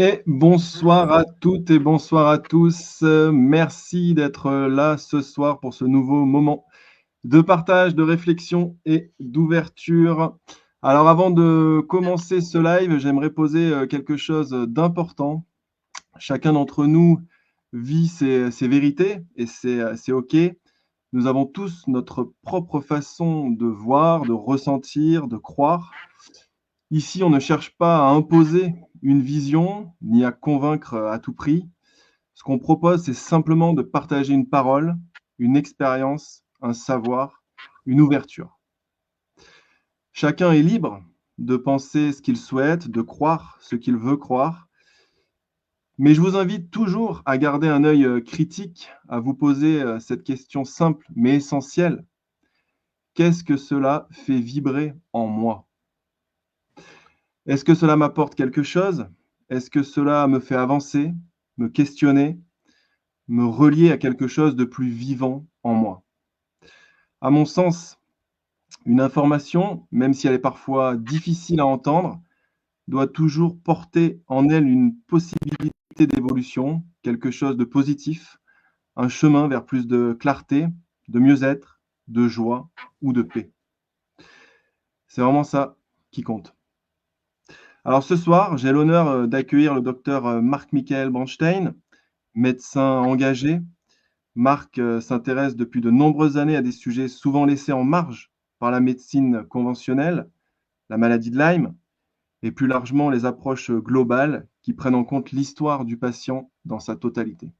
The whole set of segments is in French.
Et bonsoir à toutes et bonsoir à tous. Merci d'être là ce soir pour ce nouveau moment de partage, de réflexion et d'ouverture. Alors avant de commencer ce live, j'aimerais poser quelque chose d'important. Chacun d'entre nous vit ses vérités et c'est OK. Nous avons tous notre propre façon de voir, de ressentir, de croire. Ici, on ne cherche pas à imposer une vision ni à convaincre à tout prix. Ce qu'on propose, c'est simplement de partager une parole, une expérience, un savoir, une ouverture. Chacun est libre de penser ce qu'il souhaite, de croire ce qu'il veut croire, mais je vous invite toujours à garder un œil critique, à vous poser cette question simple mais essentielle. Qu'est-ce que cela fait vibrer en moi? Est-ce que cela m'apporte quelque chose? Est-ce que cela me fait avancer, me questionner, me relier à quelque chose de plus vivant en moi? À mon sens, une information, même si elle est parfois difficile à entendre, doit toujours porter en elle une possibilité d'évolution, quelque chose de positif, un chemin vers plus de clarté, de mieux-être, de joie ou de paix. C'est vraiment ça qui compte. Alors ce soir, j'ai l'honneur d'accueillir le docteur Marc-Michael Bronstein, médecin engagé. Marc s'intéresse depuis de nombreuses années à des sujets souvent laissés en marge par la médecine conventionnelle, la maladie de Lyme, et plus largement les approches globales qui prennent en compte l'histoire du patient dans sa totalité.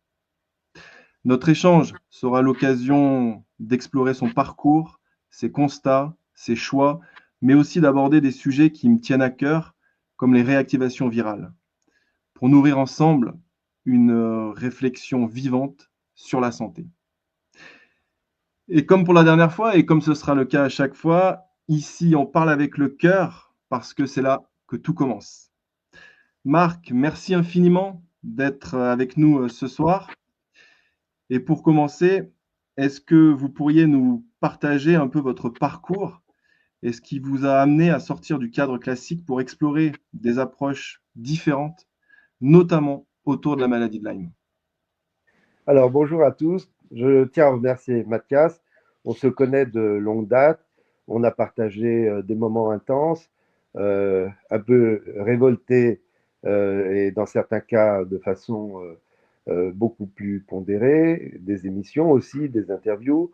Notre échange sera l'occasion d'explorer son parcours, ses constats, ses choix, mais aussi d'aborder des sujets qui me tiennent à cœur, comme les réactivations virales, pour nourrir ensemble une réflexion vivante sur la santé. Et comme pour la dernière fois, et comme ce sera le cas à chaque fois, ici on parle avec le cœur parce que c'est là que tout commence. Marc, merci infiniment d'être avec nous ce soir. Et pour commencer, est-ce que vous pourriez nous partager un peu votre parcours et ce qui vous a amené à sortir du cadre classique pour explorer des approches différentes, notamment autour de la maladie de Lyme? Alors, bonjour à tous. Je tiens à remercier Mathias. On se connaît de longue date. On a partagé des moments intenses, un peu révoltés et dans certains cas de façon beaucoup plus pondérée, des émissions aussi, des interviews.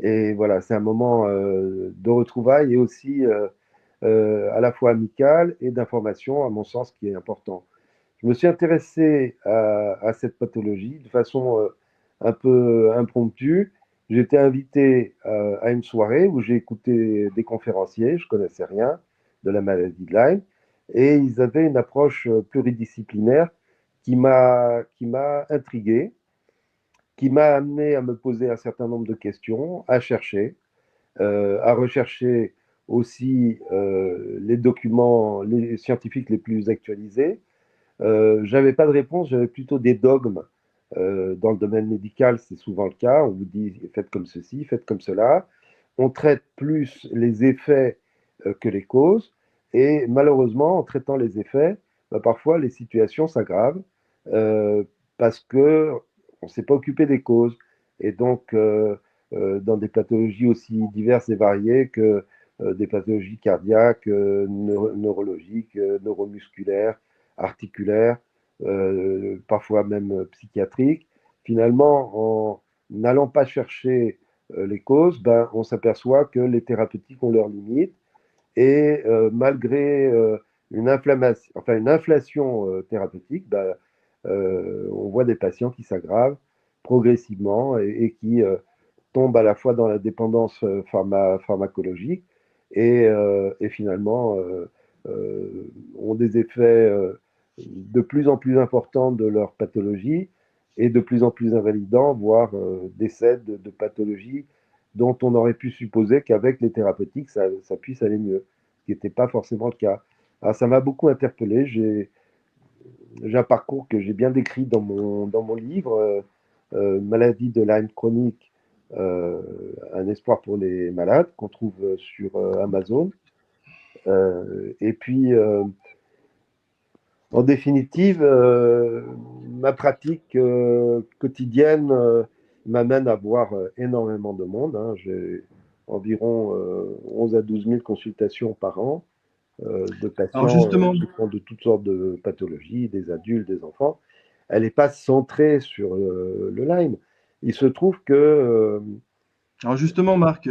Et voilà, c'est un moment de retrouvailles et aussi à la fois amical et d'information, à mon sens, qui est important. Je me suis intéressé à cette pathologie de façon un peu impromptue. J'ai été invité à une soirée où j'ai écouté des conférenciers, je connaissais rien de la maladie de Lyme, et ils avaient une approche pluridisciplinaire qui m'a intrigué, qui m'a amené à me poser un certain nombre de questions, à rechercher aussi les documents les scientifiques les plus actualisés. J'avais pas de réponse, j'avais plutôt des dogmes. Dans le domaine médical, c'est souvent le cas. On vous dit faites comme ceci, faites comme cela. On traite plus les effets que les causes. Et malheureusement, en traitant les effets, bah, parfois les situations s'aggravent euh, parce que on ne s'est pas occupé des causes. Et donc, dans des pathologies aussi diverses et variées que des pathologies cardiaques, neurologiques, neuromusculaires, articulaires, parfois même psychiatriques. Finalement, en n'allant pas chercher les causes, ben, on s'aperçoit que les thérapeutiques ont leurs limites et malgré une inflation thérapeutique, ben, on voit des patients qui s'aggravent progressivement et qui tombent à la fois dans la dépendance pharmacologique et finalement ont des effets de plus en plus importants de leur pathologie et de plus en plus invalidants, voire décès de pathologies dont on aurait pu supposer qu'avec les thérapeutiques, ça puisse aller mieux, ce qui n'était pas forcément le cas. Alors, ça m'a beaucoup interpellé. J'ai un parcours que j'ai bien décrit dans mon livre, Maladie de Lyme chronique, euh, un espoir pour les malades, qu'on trouve sur Amazon. Et puis, En définitive, ma pratique quotidienne m'amène à voir énormément de monde, hein. J'ai environ 11 à 12 000 consultations par an de Alors patients justement, qui font de toutes sortes de pathologies, des adultes, des enfants. Elle n'est pas centrée sur le Lyme. Il se trouve que alors justement, Marc,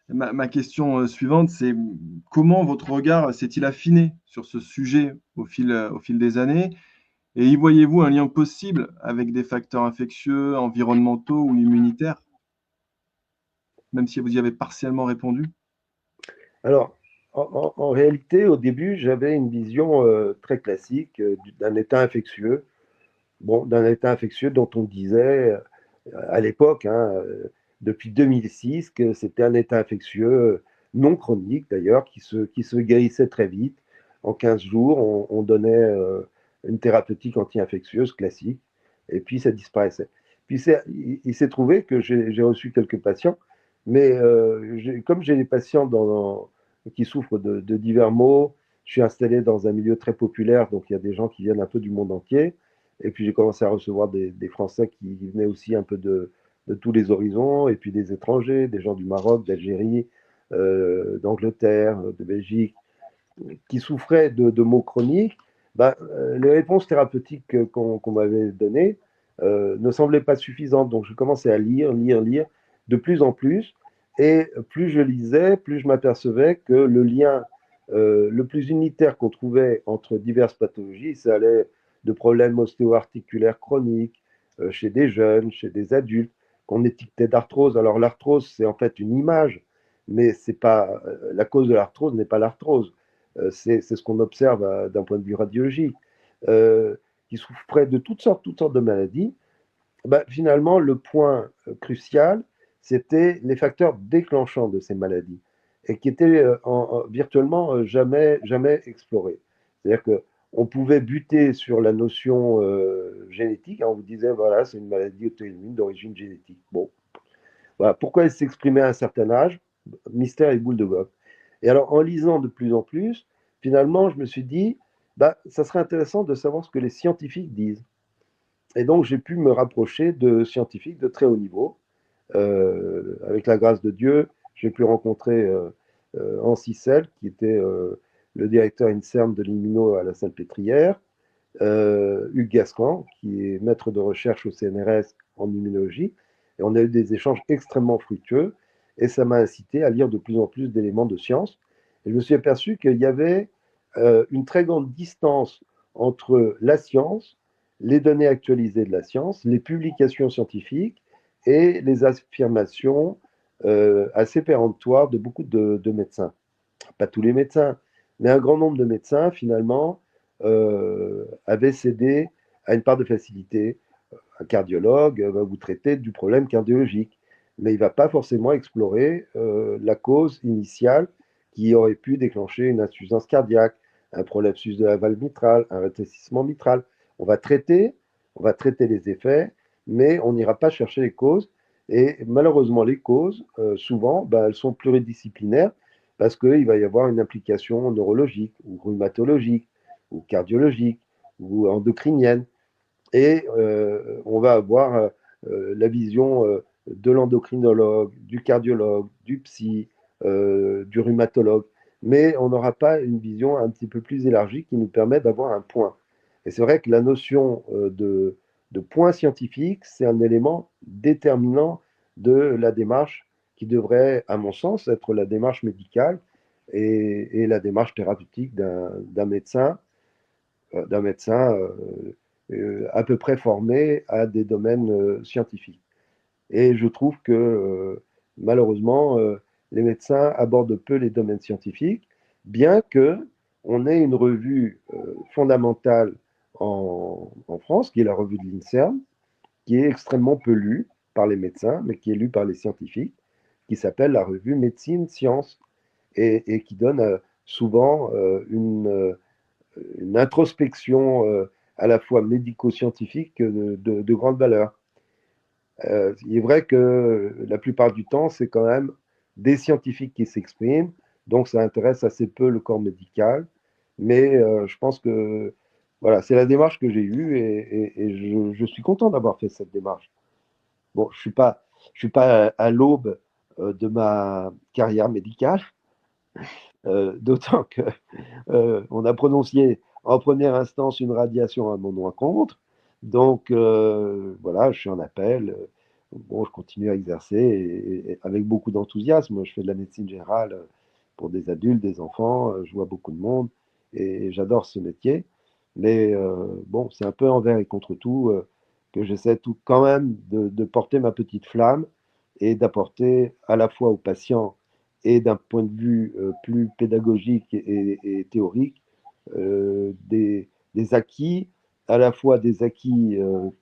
ma question suivante, c'est comment votre regard s'est-il affiné sur ce sujet au fil des années? Et y voyez-vous un lien possible avec des facteurs infectieux, environnementaux ou immunitaires, même si vous y avez partiellement répondu? alors, en réalité, au début, j'avais une vision très classique d'un état infectieux. Bon, d'un état infectieux dont on disait à l'époque, hein, depuis 2006, que c'était un état infectieux non chronique d'ailleurs, qui se guérissait très vite. En 15 jours, on donnait une thérapeutique anti-infectieuse classique, et puis ça disparaissait. Puis il s'est trouvé que j'ai reçu quelques patients, mais comme j'ai des patients qui souffrent de divers maux, je suis installé dans un milieu très populaire, donc il y a des gens qui viennent un peu du monde entier. Et puis j'ai commencé à recevoir des Français qui venaient aussi un peu de tous les horizons, et puis des étrangers, des gens du Maroc, d'Algérie, d'Angleterre, de Belgique, qui souffraient de maux chroniques. Ben, les réponses thérapeutiques qu'on m'avait données ne semblaient pas suffisantes. Donc je commençais à lire de plus en plus. Et plus je lisais, plus je m'apercevais que le lien le plus unitaire qu'on trouvait entre diverses pathologies, ça allait de problèmes ostéo-articulaires chroniques chez des jeunes, chez des adultes, qu'on étiquetait d'arthrose. Alors l'arthrose, c'est en fait une image, mais c'est pas la cause de l'arthrose n'est pas l'arthrose. C'est ce qu'on observe d'un point de vue radiologique, euh, qui souffraient de toutes sortes de maladies. Ben, finalement, le point crucial, c'était les facteurs déclenchants de ces maladies et qui étaient virtuellement jamais explorés. C'est-à-dire qu'on pouvait buter sur la notion génétique, hein. On vous disait, voilà, c'est une maladie auto-immune d'origine génétique. Bon, voilà. Pourquoi elle s'exprimait à un certain âge? Mystère et boule de gomme. Et alors, en lisant de plus en plus, finalement, je me suis dit, bah, ça serait intéressant de savoir ce que les scientifiques disent. Et donc, j'ai pu me rapprocher de scientifiques de très haut niveau. Avec la grâce de Dieu, j'ai pu rencontrer Hans Issel, qui était le directeur INSERM de l'immuno à la Salpêtrière, Hugues Gascan, qui est maître de recherche au CNRS en immunologie. Et on a eu des échanges extrêmement fructueux. Et ça m'a incité à lire de plus en plus d'éléments de science. Et je me suis aperçu qu'il y avait une très grande distance entre la science, les données actualisées de la science, les publications scientifiques et les affirmations assez péremptoires de beaucoup de médecins. Pas tous les médecins, mais un grand nombre de médecins, finalement, avaient cédé à une part de facilité. Un cardiologue va vous traiter du problème cardiologique, mais il ne va pas forcément explorer la cause initiale qui aurait pu déclencher une insuffisance cardiaque, un prolapsus de la valve mitrale, un rétrécissement mitral. On va traiter, on va traiter les effets, mais on n'ira pas chercher les causes. Et malheureusement, les causes, souvent, ben, elles sont pluridisciplinaires parce qu'il va y avoir une implication neurologique ou rhumatologique ou cardiologique ou endocrinienne. Et on va avoir la vision de l'endocrinologue, du cardiologue, du psy, du rhumatologue, mais on n'aura pas une vision un petit peu plus élargie qui nous permet d'avoir un point. Et c'est vrai que la notion de point scientifique, c'est un élément déterminant de la démarche qui devrait, à mon sens, être la démarche médicale et la démarche thérapeutique d'un médecin, à peu près formé à des domaines scientifiques. Et je trouve que malheureusement, les médecins abordent peu les domaines scientifiques, bien que on ait une revue fondamentale en France, qui est la revue de l'INSERM, qui est extrêmement peu lue par les médecins, mais qui est lue par les scientifiques, qui s'appelle la revue Médecine Science, et qui donne souvent une introspection à la fois médico-scientifique de grande valeur. Il est vrai que la plupart du temps, c'est quand même des scientifiques qui s'expriment, donc ça intéresse assez peu le corps médical, mais je pense que Voilà, c'est la démarche que j'ai eue et je suis content d'avoir fait cette démarche. Bon, je suis pas à l'aube de ma carrière médicale, d'autant que on a prononcé en première instance une radiation à mon encontre. Donc voilà, je suis en appel. Bon, je continue à exercer et avec beaucoup d'enthousiasme. Je fais de la médecine générale pour des adultes, des enfants. Je vois beaucoup de monde et j'adore ce métier. Mais bon, c'est un peu envers et contre tout que j'essaie tout quand même de porter ma petite flamme et d'apporter à la fois aux patients et d'un point de vue plus pédagogique et théorique des acquis, à la fois des acquis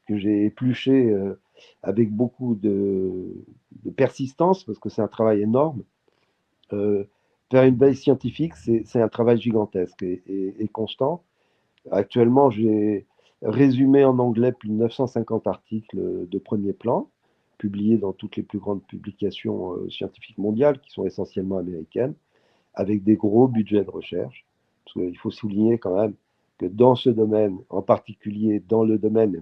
que j'ai épluchés avec beaucoup de persistance, parce que c'est un travail énorme. Euh, Faire une veille scientifique, c'est un travail gigantesque et constant. Actuellement, j'ai résumé en anglais plus de 950 articles de premier plan, publiés dans toutes les plus grandes publications scientifiques mondiales, qui sont essentiellement américaines, avec des gros budgets de recherche. Parce qu'il faut souligner quand même que dans ce domaine, en particulier dans le domaine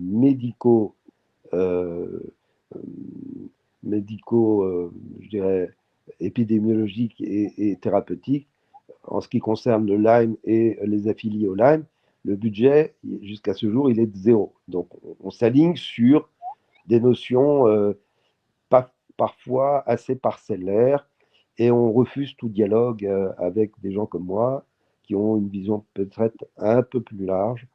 euh, euh, je dirais, épidémiologique et thérapeutique, en ce qui concerne le Lyme et les affiliés au Lyme, le budget, jusqu'à ce jour, il est de zéro. Donc, on s'aligne sur des notions parfois assez parcellaires et on refuse tout dialogue avec des gens comme moi qui ont une vision peut-être un peu plus large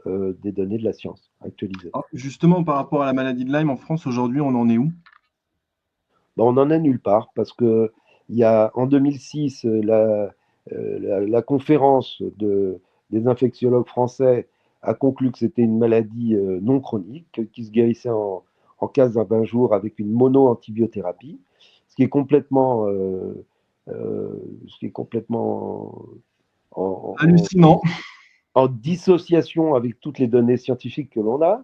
des données de la science actualisées. Alors, justement, par rapport à la maladie de Lyme, en France, aujourd'hui, on en est où? Ben, on n'en est nulle part parce que il y a en 2006 la conférence des infectiologues français a conclu que c'était une maladie non chronique qui se guérissait en 15 à 20 jours avec une mono-antibiothérapie, ce qui est complètement, euh, ce qui est complètement Hallucinant. en dissociation avec toutes les données scientifiques que l'on a.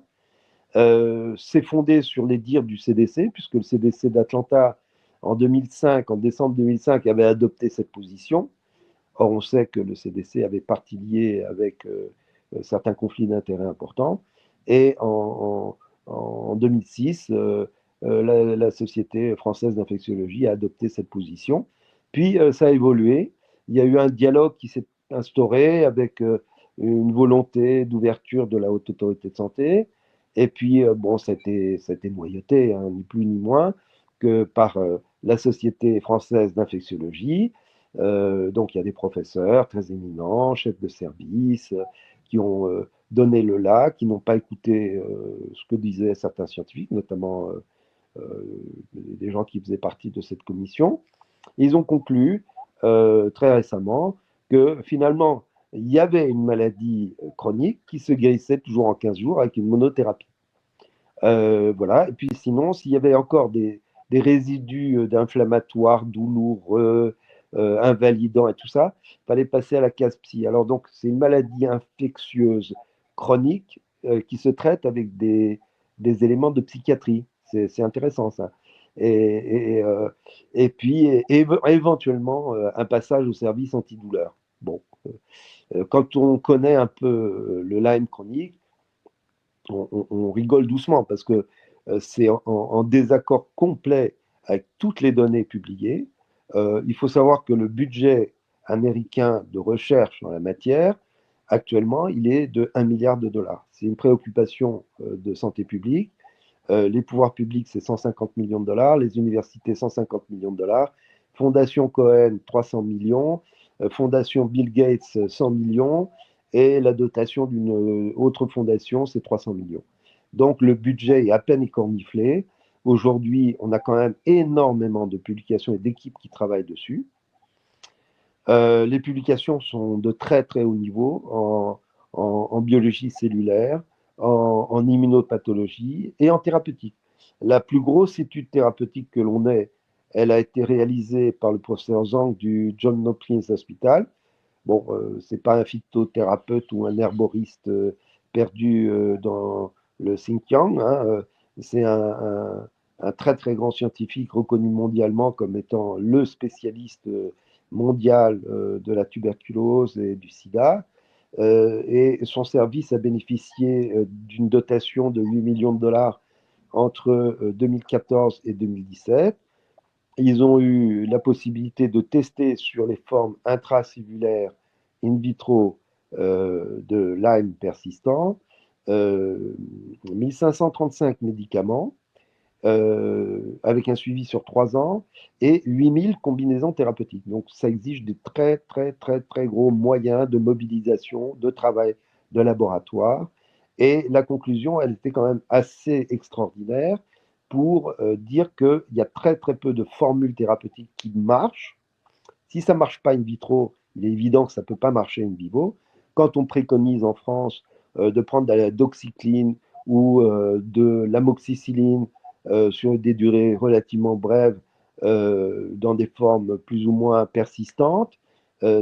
C'est fondé sur les dires du CDC, puisque le CDC d'Atlanta, en 2005, en décembre 2005, avait adopté cette position. Or, on sait que le CDC avait partie liée avec certains conflits d'intérêts importants. Et en 2006, la Société française d'infectiologie a adopté cette position. Puis, ça a évolué. Il y a eu un dialogue qui s'est instauré avec une volonté d'ouverture de la Haute Autorité de Santé. Et puis, bon, ça a été noyauté, hein, ni plus ni moins, que par la Société française d'infectiologie. Donc, il y a des professeurs très éminents, chefs de service, qui ont donné le là, qui n'ont pas écouté ce que disaient certains scientifiques, notamment des gens qui faisaient partie de cette commission. Ils ont conclu très récemment que finalement, il y avait une maladie chronique qui se guérissait toujours en 15 jours avec une monothérapie. Voilà. Et puis sinon, s'il y avait encore des résidus d'inflammatoires douloureux, invalidants et tout ça, il fallait passer à la case psy. Alors donc, c'est une maladie infectieuse chronique qui se traite avec des éléments de psychiatrie. C'est intéressant ça. Et puis éventuellement un passage au service antidouleur. Bon, quand on connaît un peu le Lyme chronique, on rigole doucement parce que c'est en désaccord complet avec toutes les données publiées. Il faut savoir que le budget américain de recherche en la matière, actuellement, il est de 1 milliard de dollars. C'est une préoccupation de santé publique. Les pouvoirs publics, c'est 150 millions de dollars, les universités, 150 millions de dollars, Fondation Cohen, 300 millions, Fondation Bill Gates, 100 millions, et la dotation d'une autre fondation, c'est 300 millions. Donc le budget est à peine écorniflé. Aujourd'hui, on a quand même énormément de publications et d'équipes qui travaillent dessus. Les publications sont de très très haut niveau en biologie cellulaire, en immunopathologie et en thérapeutique. La plus grosse étude thérapeutique que l'on ait, elle a été réalisée par le professeur Zhang du John Hopkins Hospital. Bon, c'est pas un phytothérapeute ou un herboriste perdu dans le Xinjiang, hein, c'est un très très grand scientifique reconnu mondialement comme étant le spécialiste mondial de la tuberculose et du sida. et son service a bénéficié d'une dotation de 8 millions de dollars entre 2014 et 2017. Ils ont eu la possibilité de tester sur les formes intracellulaires in vitro de Lyme persistant 1535 médicaments avec un suivi sur 3 ans et 8000 combinaisons thérapeutiques. Donc ça exige des très très très très gros moyens de mobilisation, de travail de laboratoire. Et la conclusion, elle était quand même assez extraordinaire pour dire qu'il y a très très peu de formules thérapeutiques qui marchent. Si ça ne marche pas in vitro, il est évident que ça ne peut pas marcher in vivo. Quand on préconise en France de prendre de la doxycline ou de l'amoxicilline sur des durées relativement brèves dans des formes plus ou moins persistantes,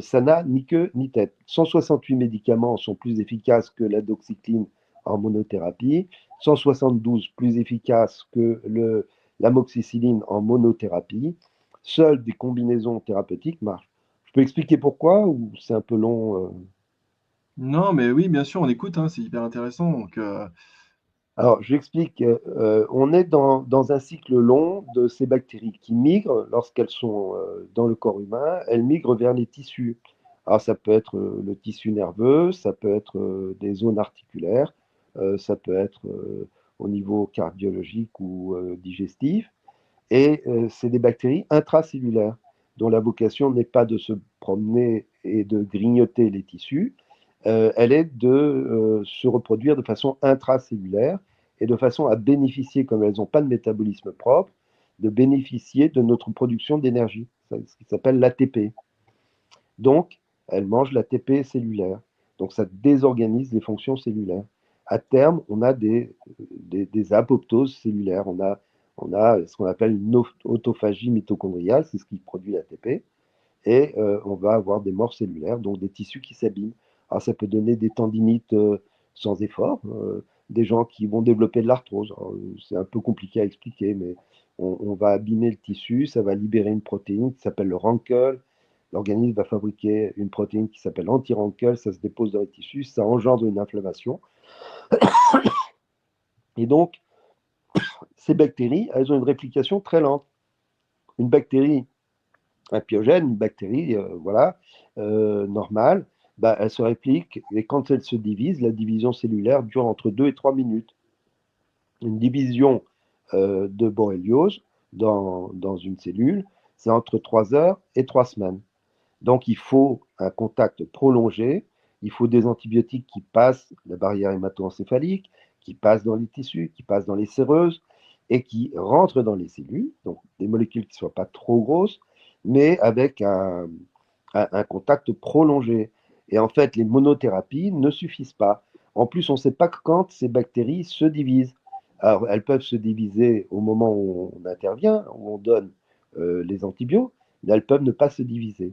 ça n'a ni queue ni tête. 168 médicaments sont plus efficaces que la doxycline en monothérapie, 172 plus efficaces que l'amoxicilline en monothérapie. Seules des combinaisons thérapeutiques marchent. Je peux expliquer pourquoi ou c'est un peu long Non, mais oui, bien sûr, on écoute, hein, c'est hyper intéressant. Donc, Alors, j'explique. On est dans un cycle long de ces bactéries qui migrent lorsqu'elles sont dans le corps humain. Elles migrent vers les tissus. Alors, ça peut être le tissu nerveux, ça peut être des zones articulaires, ça peut être au niveau cardiologique ou digestif. Et c'est des bactéries intracellulaires dont la vocation n'est pas de se promener et de grignoter les tissus, elle est de se reproduire de façon intracellulaire et de façon à bénéficier, comme elles n'ont pas de métabolisme propre, de bénéficier de notre production d'énergie, ce qui s'appelle l'ATP. Donc, elles mangent l'ATP cellulaire. Donc, ça désorganise les fonctions cellulaires. À terme, on a des apoptoses cellulaires. On a ce qu'on appelle une autophagie mitochondriale, c'est ce qui produit l'ATP. Et on va avoir des morts cellulaires, donc des tissus qui s'abîment. Alors, ça peut donner des tendinites sans effort, des gens qui vont développer de l'arthrose. C'est un peu compliqué à expliquer, mais on va abîmer le tissu, ça va libérer une protéine qui s'appelle le rancœur. L'organisme va fabriquer une protéine qui s'appelle anti-rancœur, ça se dépose dans les tissus, ça engendre une inflammation. Et donc, ces bactéries, elles ont une réplication très lente. Une bactérie un pyogène, une bactérie, voilà, normale, bah, elle se réplique et quand elle se divise, la division cellulaire dure entre 2 et 3 minutes. Une division de Borréliose dans une cellule, c'est entre 3 heures et 3 semaines. Donc il faut un contact prolongé, il faut des antibiotiques qui passent la barrière hémato-encéphalique, qui passent dans les tissus, qui passent dans les séreuses et qui rentrent dans les cellules, donc des molécules qui ne soient pas trop grosses, mais avec un contact prolongé. Et en fait, les monothérapies ne suffisent pas. En plus, on ne sait pas quand ces bactéries se divisent. Alors, elles peuvent se diviser au moment où on intervient, où on donne les antibiotiques, mais elles peuvent ne pas se diviser.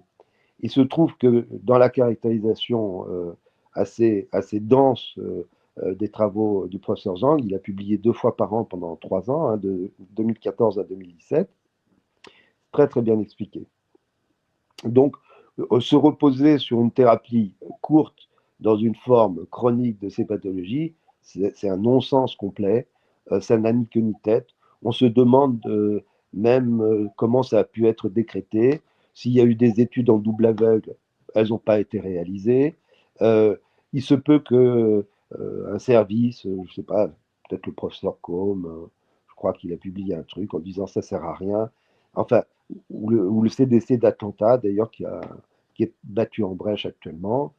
Il se trouve que dans la caractérisation assez dense des travaux du professeur Zhang, il a publié 2 fois par an pendant 3 ans, hein, de 2014 à 2017, très très bien expliqué. Donc, se reposer sur une thérapie courte dans une forme chronique de ces pathologies, c'est un non-sens complet, ça n'a ni queue ni tête. On se demande même comment ça a pu être décrété, s'il y a eu des études en double aveugle, elles n'ont pas été réalisées. Il se peut que un service, je ne sais pas, peut-être le professeur Combe, je crois qu'il a publié un truc en disant ça sert à rien. Enfin, ou le CDC d'Atlanta, d'ailleurs, qui est battu en brèche actuellement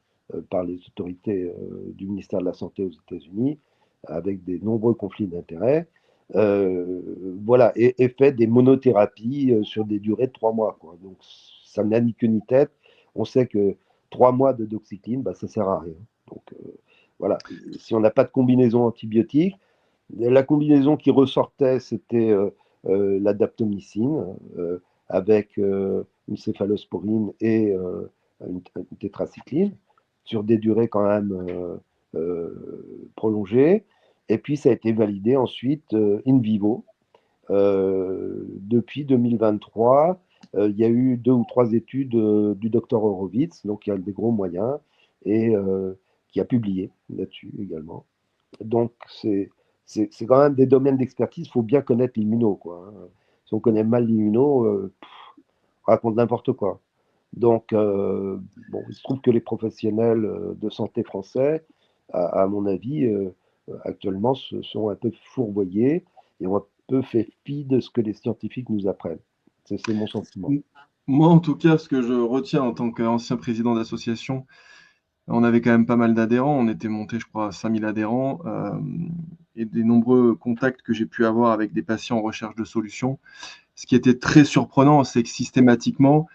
par les autorités du ministère de la Santé aux États-Unis, avec des nombreux conflits d'intérêts. Voilà, et fait des monothérapies sur des durées de 3 mois, quoi. Donc, ça n'a ni queue ni tête. On sait que 3 mois de doxycline, bah, ça ne sert à rien. Donc, voilà, si on n'a pas de combinaison antibiotique, la combinaison qui ressortait, c'était la daptomycine avec une céphalosporine et une tétracycline sur des durées quand même prolongées. Et puis ça a été validé ensuite in vivo. Depuis 2023, il y a eu 2 ou 3 études du docteur Horowitz, donc il y a des gros moyens, et qui a publié là-dessus également. Donc, c'est quand même des domaines d'expertise. Il faut bien connaître l'immuno, quoi, hein. Si on connaît mal l'immuno, on raconte n'importe quoi. Donc, bon, il se trouve que les professionnels de santé français, à mon avis, actuellement, se sont un peu fourvoyés et ont un peu fait fi de ce que les scientifiques nous apprennent. C'est mon sentiment. Moi, en tout cas, ce que je retiens en tant qu'ancien président d'association, on avait quand même pas mal d'adhérents. On était monté, je crois, à 5000 adhérents, et des nombreux contacts que j'ai pu avoir avec des patients en recherche de solutions. Ce qui était très surprenant, c'est que systématiquement,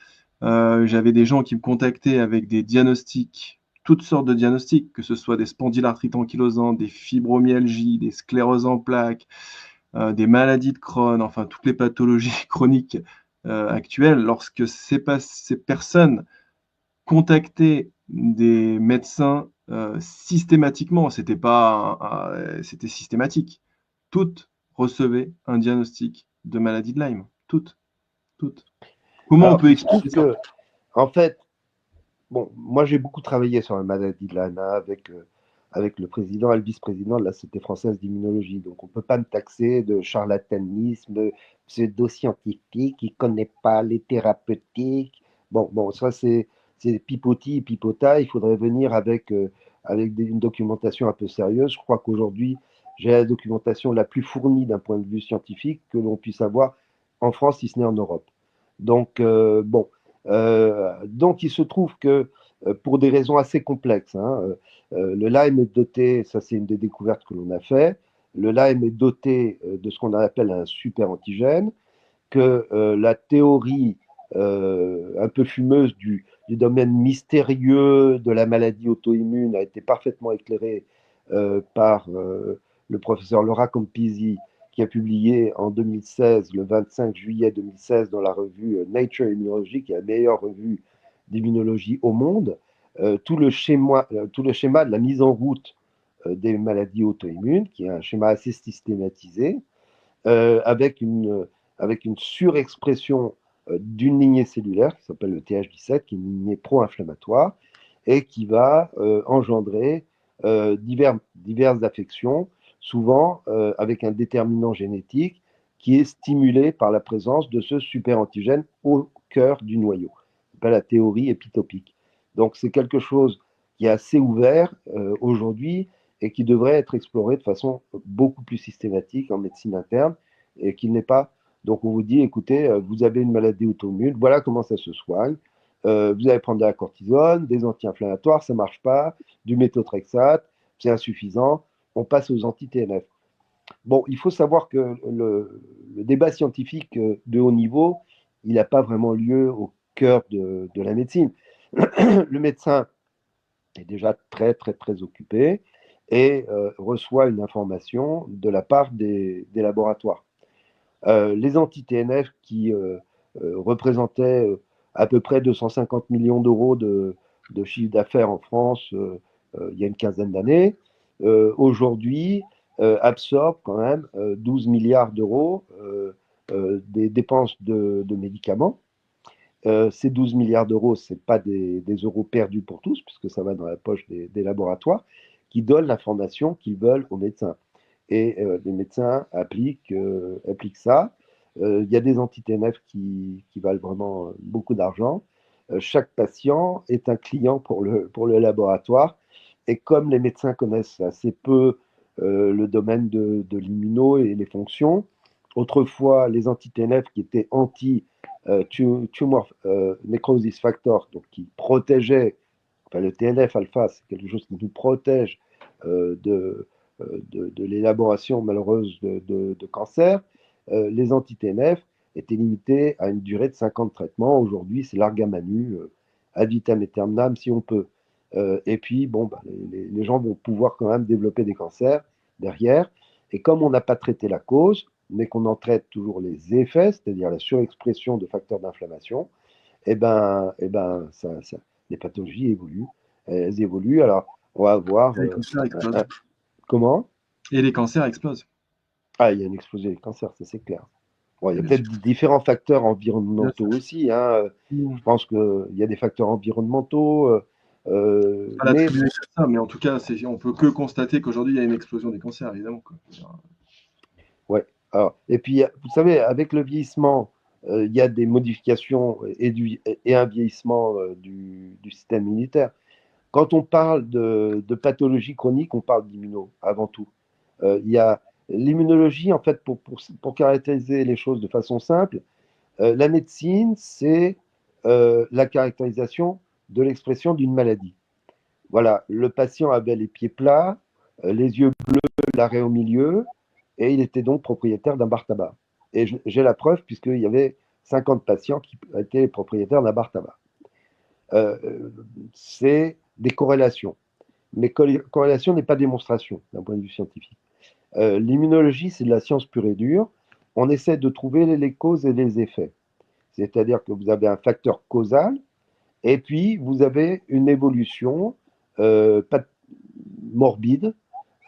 j'avais des gens qui me contactaient avec des diagnostics, toutes sortes de diagnostics, que ce soit des spondylarthrites ankylosantes, des fibromyalgies, des scléroses en plaques, des maladies de Crohn, enfin toutes les pathologies chroniques actuelles. Lorsque ces personnes contactaient des médecins systématiquement, c'était systématique. Toutes recevaient un diagnostic de maladie de Lyme. Toutes, toutes. Comment on Alors, peut il se trouve expliquer ça? que, en fait, bon, moi j'ai beaucoup travaillé sur la maladie de l'ANA avec le président et le vice-président de la Société française d'immunologie. Donc on ne peut pas me taxer de charlatanisme pseudo-scientifique qui ne connaît pas les thérapeutiques. Bon, ça c'est pipotis et pipota. Il faudrait venir avec une documentation un peu sérieuse. Je crois qu'aujourd'hui, j'ai la documentation la plus fournie d'un point de vue scientifique que l'on puisse avoir en France, si ce n'est en Europe. Donc, bon. Donc, il se trouve que pour des raisons assez complexes, hein, le Lyme est doté, ça c'est une des découvertes que l'on a fait, le Lyme est doté de ce qu'on appelle un super antigène, que la théorie un peu fumeuse du domaine mystérieux de la maladie auto-immune a été parfaitement éclairée par le professeur Laura Campisi, qui a publié en 2016, le 25 juillet 2016, dans la revue Nature Immunology, qui est la meilleure revue d'immunologie au monde, tout le schéma de la mise en route des maladies auto-immunes, qui est un schéma assez systématisé, avec une surexpression d'une lignée cellulaire qui s'appelle le TH17, qui est une lignée pro-inflammatoire et qui va engendrer diverses affections, souvent avec un déterminant génétique qui est stimulé par la présence de ce super-antigène au cœur du noyau. C'est pas la théorie épitopique. Donc c'est quelque chose qui est assez ouvert aujourd'hui et qui devrait être exploré de façon beaucoup plus systématique en médecine interne et qu'il n'est pas. Donc on vous dit, écoutez, vous avez une maladie auto-immune, voilà comment ça se soigne. Vous allez prendre de la cortisone, des anti-inflammatoires, ça ne marche pas, du méthotrexate, c'est insuffisant, on passe aux anti-TNF. Bon, il faut savoir que le débat scientifique de haut niveau, il n'a pas vraiment lieu au cœur de la médecine. Le médecin est déjà très, très, très occupé et reçoit une information de la part des laboratoires. Les anti-TNF qui représentaient à peu près 250 millions d'euros de chiffre d'affaires en France il y a une quinzaine d'années, aujourd'hui absorbent quand même 12 milliards d'euros des dépenses de médicaments. Ces 12 milliards d'euros, ce n'est pas des euros perdus pour tous, puisque ça va dans la poche des laboratoires, qui donnent l'information qu'ils veulent aux médecins. Et les médecins appliquent ça. Il y a des anti-TNF qui valent vraiment beaucoup d'argent. Chaque patient est un client pour le laboratoire. Et comme les médecins connaissent assez peu le domaine de l'immuno et les fonctions, autrefois, les anti-TNF qui étaient tumor necrosis factor, donc qui protégeaient, enfin le TNF-alpha, c'est quelque chose qui nous protège de l'élaboration malheureuse de cancer. Les anti-TNF étaient limités à une durée de 50 traitements. Aujourd'hui, c'est l'argamanu, ad vitam aeternam si on peut. Et puis, bon, bah, les gens vont pouvoir quand même développer des cancers derrière. Et comme on n'a pas traité la cause, mais qu'on en traite toujours les effets, c'est-à-dire la surexpression de facteurs d'inflammation, les pathologies évoluent. Elles évoluent. Alors, on va avoir. Les cancers explosent. Comment? Et les cancers explosent. Ah, il y a une explosion des cancers, ça c'est clair. Bon, il y a Bien peut-être sûr. différents facteurs Bien environnementaux sûr. aussi, hein. Je pense qu'il y a des facteurs environnementaux. Pas Mais l'attribuer à ça, mais en tout cas, on peut que constater qu'aujourd'hui, il y a une explosion des cancers, évidemment, quoi. ouais. Alors, et puis, vous savez, avec le vieillissement, il y a des modifications et un vieillissement du système immunitaire. Quand on parle de pathologie chronique, on parle d'immuno avant tout. Il y a l'immunologie, en fait, pour caractériser les choses de façon simple, la médecine, c'est la caractérisation de l'expression d'une maladie. Voilà, le patient avait les pieds plats, les yeux bleus, l'arrêt au milieu, et il était donc propriétaire d'un bar tabac. Et j'ai la preuve, puisqu'il y avait 50 patients qui étaient propriétaires d'un bar tabac. Euh, c'est des corrélations. Mais corrélation n'est pas démonstration d'un point de vue scientifique. L'immunologie, c'est de la science pure et dure. On essaie de trouver les causes et les effets. C'est-à-dire que vous avez un facteur causal, et puis vous avez une évolution morbide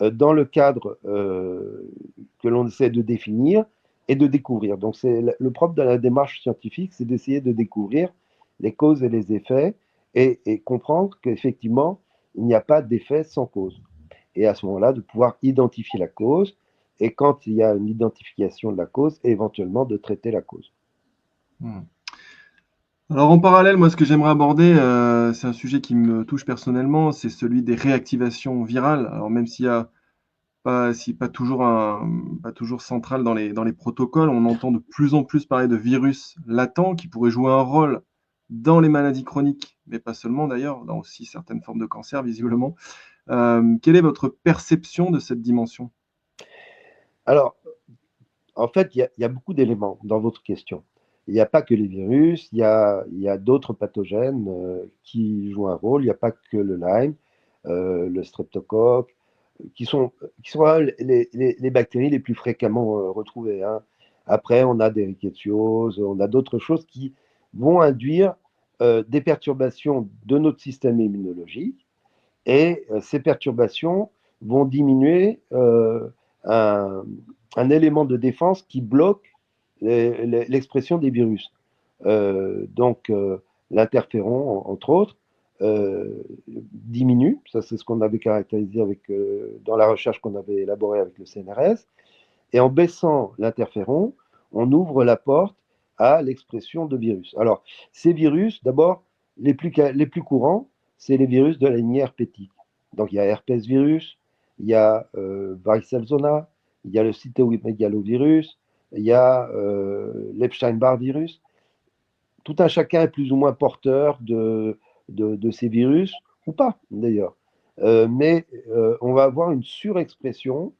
dans le cadre que l'on essaie de définir et de découvrir. Donc c'est le propre de la démarche scientifique, c'est d'essayer de découvrir les causes et les effets et comprendre qu'effectivement, il n'y a pas d'effet sans cause. Et à ce moment-là, de pouvoir identifier la cause, et quand il y a une identification de la cause, éventuellement de traiter la cause. Hmm. Alors en parallèle, moi ce que j'aimerais aborder, c'est un sujet qui me touche personnellement, c'est celui des réactivations virales. Alors même s'il y a pas toujours pas toujours central dans les protocoles, on entend de plus en plus parler de virus latents qui pourraient jouer un rôle dans les maladies chroniques, mais pas seulement d'ailleurs, dans aussi certaines formes de cancer visiblement. Quelle est votre perception de cette dimension? Alors, en fait, il y a beaucoup d'éléments dans votre question. Il n'y a pas que les virus, il y a d'autres pathogènes qui jouent un rôle. Il n'y a pas que le Lyme, le streptocoque, qui sont, qui sont les bactéries les plus fréquemment retrouvées, hein. Après, on a des rickétsioses, on a d'autres choses qui vont induire des perturbations de notre système immunologique, et ces perturbations vont diminuer un, un élément de défense qui bloque l'expression des virus. Donc, l'interféron, entre autres, diminue. Ça, c'est ce qu'on avait caractérisé dans la recherche qu'on avait élaborée avec le CNRS. Et en baissant l'interféron, on ouvre la porte à l'expression de virus. Alors, ces virus, d'abord, les plus courants, c'est les virus de la lignée herpétique. Donc, il y a herpès virus, il y a varicelle zona, il y a le cytomégalovirus, il y a l'Epstein-Barr virus. Tout un chacun est plus ou moins porteur de ces virus, ou pas d'ailleurs. Mais on va avoir une surexpression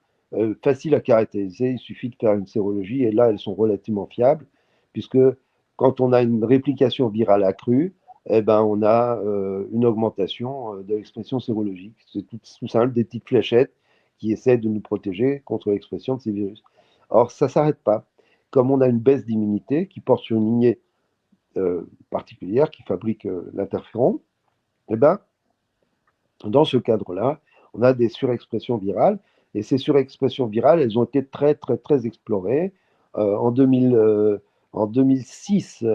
facile à caractériser. Il suffit de faire une sérologie et là, elles sont relativement fiables, puisque quand on a une réplication virale accrue, eh ben, on a une augmentation de l'expression sérologique. C'est tout simple, des petites fléchettes qui essaient de nous protéger contre l'expression de ces virus. Or, ça ne s'arrête pas. Comme on a une baisse d'immunité qui porte sur une lignée particulière qui fabrique l'interféron, eh ben, dans ce cadre-là, on a des surexpressions virales. Et ces surexpressions virales, elles ont été très, très, très explorées. En 2006,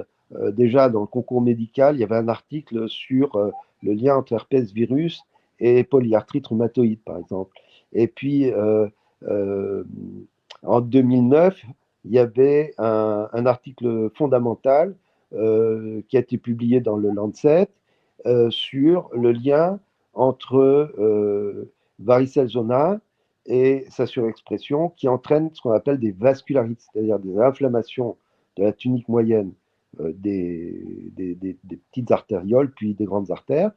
déjà dans le concours médical, il y avait un article sur le lien entre herpès virus et polyarthrite rhumatoïde, par exemple. Et puis, euh, en 2009, il y avait un article fondamental qui a été publié dans le Lancet sur le lien entre varicelle zona et sa surexpression qui entraîne ce qu'on appelle des vascularites, c'est-à-dire des inflammations de la tunique moyenne des petites artérioles, puis des grandes artères,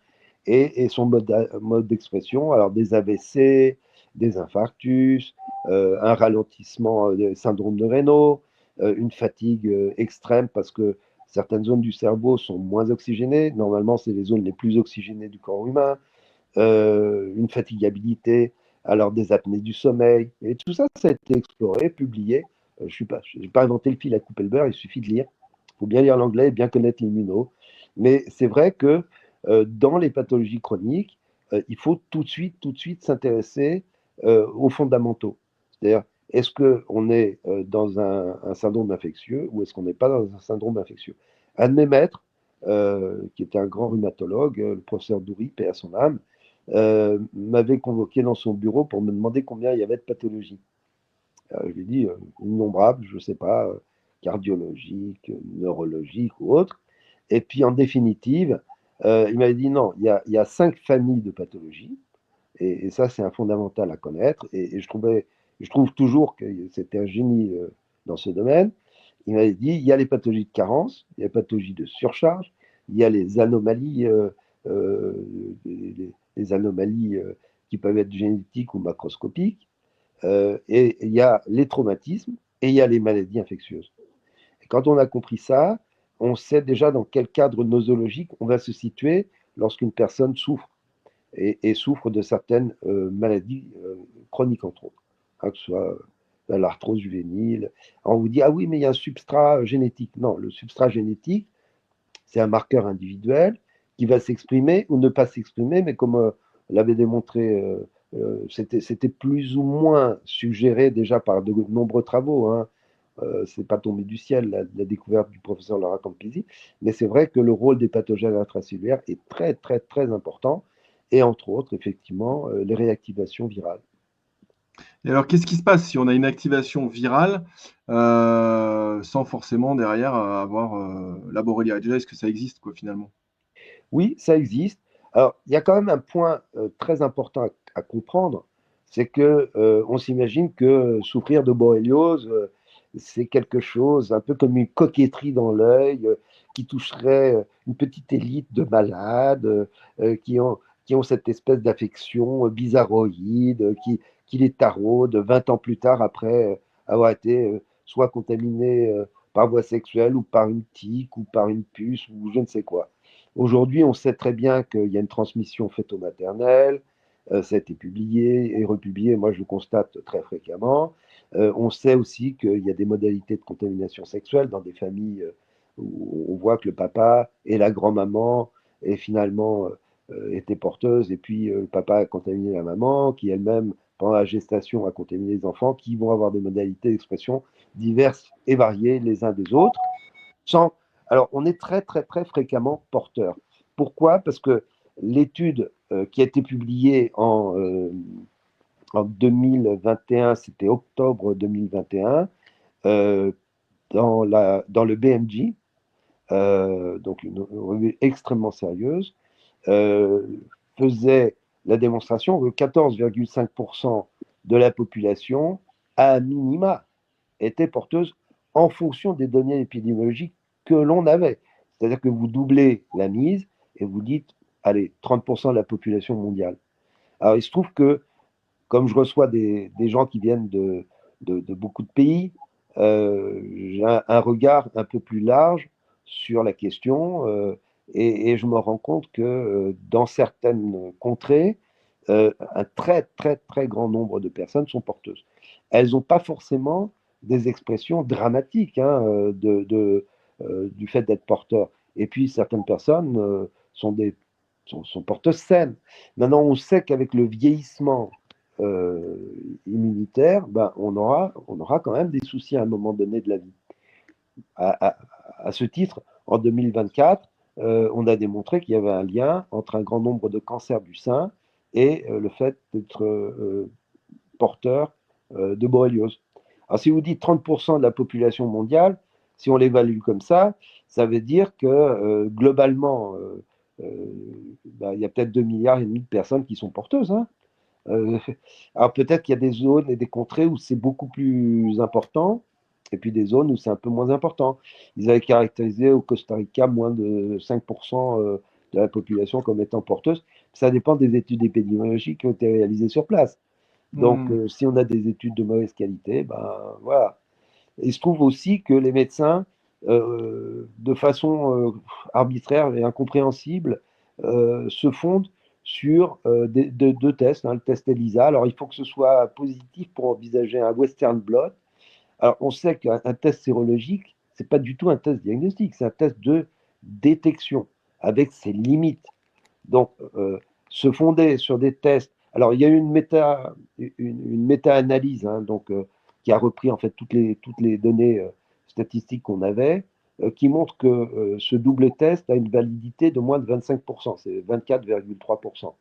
et son mode d'expression, alors des AVC, des infarctus, un ralentissement des syndromes de Raynaud, une fatigue extrême parce que certaines zones du cerveau sont moins oxygénées. Normalement, c'est les zones les plus oxygénées du corps humain. Une fatigabilité, alors des apnées du sommeil. Et tout ça, ça a été exploré, publié. Je n'ai pas inventé le fil à couper le beurre, il suffit de lire. Il faut bien lire l'anglais et bien connaître l'immuno. Mais c'est vrai que dans les pathologies chroniques, il faut tout de suite s'intéresser aux fondamentaux. C'est-à-dire, est-ce qu'on est dans un syndrome infectieux ou est-ce qu'on n'est pas dans un syndrome infectieux? Un de mes maîtres, qui était un grand rhumatologue, le professeur Doury, paix à son âme, m'avait convoqué dans son bureau pour me demander combien il y avait de pathologies. Je lui ai dit innombrables, je ne sais pas, cardiologiques, neurologiques ou autres. Et puis en définitive, il m'avait dit non, il y a 5 familles de pathologies, et ça c'est un fondamental à connaître. Et je trouve toujours que c'était un génie dans ce domaine. Il m'avait dit il y a les pathologies de carence, il y a les pathologies de surcharge, il y a les anomalies, euh, les anomalies qui peuvent être génétiques ou macroscopiques. Et il y a les traumatismes et il y a les maladies infectieuses. Et quand on a compris ça, on sait déjà dans quel cadre nosologique on va se situer lorsqu'une personne souffre et souffre de certaines maladies chroniques, entre autres, hein, que ce soit l'arthrose juvénile. On vous dit, ah oui, mais il y a un substrat génétique. Non, le substrat génétique, c'est un marqueur individuel qui va s'exprimer ou ne pas s'exprimer, mais comme l'avait démontré, c'était plus ou moins suggéré déjà par de nombreux travaux. Hein. C'est pas tombé du ciel, la découverte du professeur Laura Campisi, mais c'est vrai que le rôle des pathogènes intracellulaires est très, très, très important, et entre autres, effectivement, les réactivations virales. Et alors, qu'est-ce qui se passe si on a une activation virale sans forcément derrière avoir la borrelia? Déjà, est-ce que ça existe, quoi, finalement? Oui, ça existe. Alors, il y a quand même un point très important à comprendre, c'est que on s'imagine que souffrir de borréliose, c'est quelque chose un peu comme une coquetterie dans l'œil, qui toucherait une petite élite de malades qui ont cette espèce d'affection bizarroïde, qui les taraude 20 ans plus tard après avoir été soit contaminé par voie sexuelle ou par une tique ou par une puce ou je ne sais quoi. Aujourd'hui, on sait très bien qu'il y a une transmission fœto-maternelle, ça a été publié et republié, moi je le constate très fréquemment. On sait aussi qu'il y a des modalités de contamination sexuelle dans des familles où on voit que le papa et la grand-maman et finalement étaient porteuses, et puis le papa a contaminé la maman, qui elle-même, pendant la gestation, a contaminé les enfants, qui vont avoir des modalités d'expression diverses et variées les uns des autres. Sans... Alors, on est très, très, très fréquemment porteur. Pourquoi? Parce que l'étude qui a été publiée en 2021, c'était octobre 2021, euh, dans le BMJ, donc une revue extrêmement sérieuse, euh, faisait la démonstration que 14,5% de la population, à minima, était porteuse en fonction des données épidémiologiques que l'on avait. C'est-à-dire que vous doublez la mise et vous dites, allez, 30% de la population mondiale. Alors il se trouve que, comme je reçois des gens qui viennent de beaucoup de pays, j'ai un regard un peu plus large sur la question et je me rends compte que dans certaines contrées, un très très très grand nombre de personnes sont porteuses. Elles n'ont pas forcément des expressions dramatiques hein, du fait d'être porteur. Et puis certaines personnes sont porteuses saines. Maintenant, on sait qu'avec le vieillissement euh, immunitaire, ben, on aura quand même des soucis à un moment donné de la vie. À, à, à ce titre, en 2024, on a démontré qu'il y avait un lien entre un grand nombre de cancers du sein et le fait d'être porteur de borréliose. Alors, si vous dites 30% de la population mondiale, si on l'évalue comme ça veut dire que globalement, ben, il y a peut-être 2,5 milliards de personnes qui sont porteuses. Hein. Euh, alors peut-être qu'il y a des zones et des contrées où c'est beaucoup plus important, et puis des zones où c'est un peu moins important. Ils avaient caractérisé au Costa Rica moins de 5% de la population comme étant porteuse. Ça dépend des études épidémiologiques qui ont été réalisées sur place. Donc, Hmm. si on a des études de mauvaise qualité, ben voilà. Il se trouve aussi que les médecins, de façon arbitraire et incompréhensible, se fondent sur deux tests, hein, le test ELISA. Alors, il faut que ce soit positif pour envisager un Western blot. Alors, on sait qu'un test sérologique, c'est pas du tout un test diagnostique, c'est un test de détection avec ses limites. Donc, se fonder sur des tests. Alors, il y a eu une méta-analyse hein, donc, qui a repris en fait toutes les données statistiques qu'on avait. qui montrent que ce double test a une validité de moins de 25%, c'est 24,3%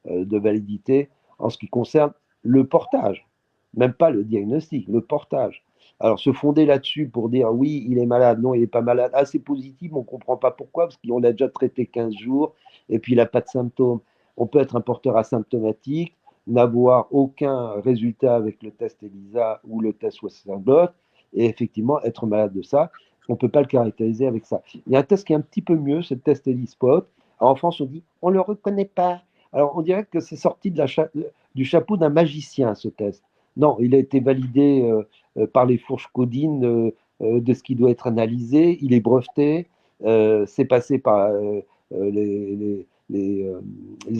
de validité en ce qui concerne le portage, même pas le diagnostic, le portage. Alors se fonder là-dessus pour dire oui, il est malade, non, il n'est pas malade, assez positif, on ne comprend pas pourquoi, parce qu'on l'a déjà traité 15 jours, et puis il n'a pas de symptômes. On peut être un porteur asymptomatique, n'avoir aucun résultat avec le test ELISA ou le test Western blot, et effectivement être malade de ça. On ne peut pas le caractériser avec ça. Il y a un test qui est un petit peu mieux, c'est le test ELISpot. Alors, en France, on dit on ne le reconnaît pas. Alors, on dirait que c'est sorti du chapeau d'un magicien, ce test. Non, il a été validé par les fourches codines de ce qui doit être analysé. Il est breveté. C'est passé par les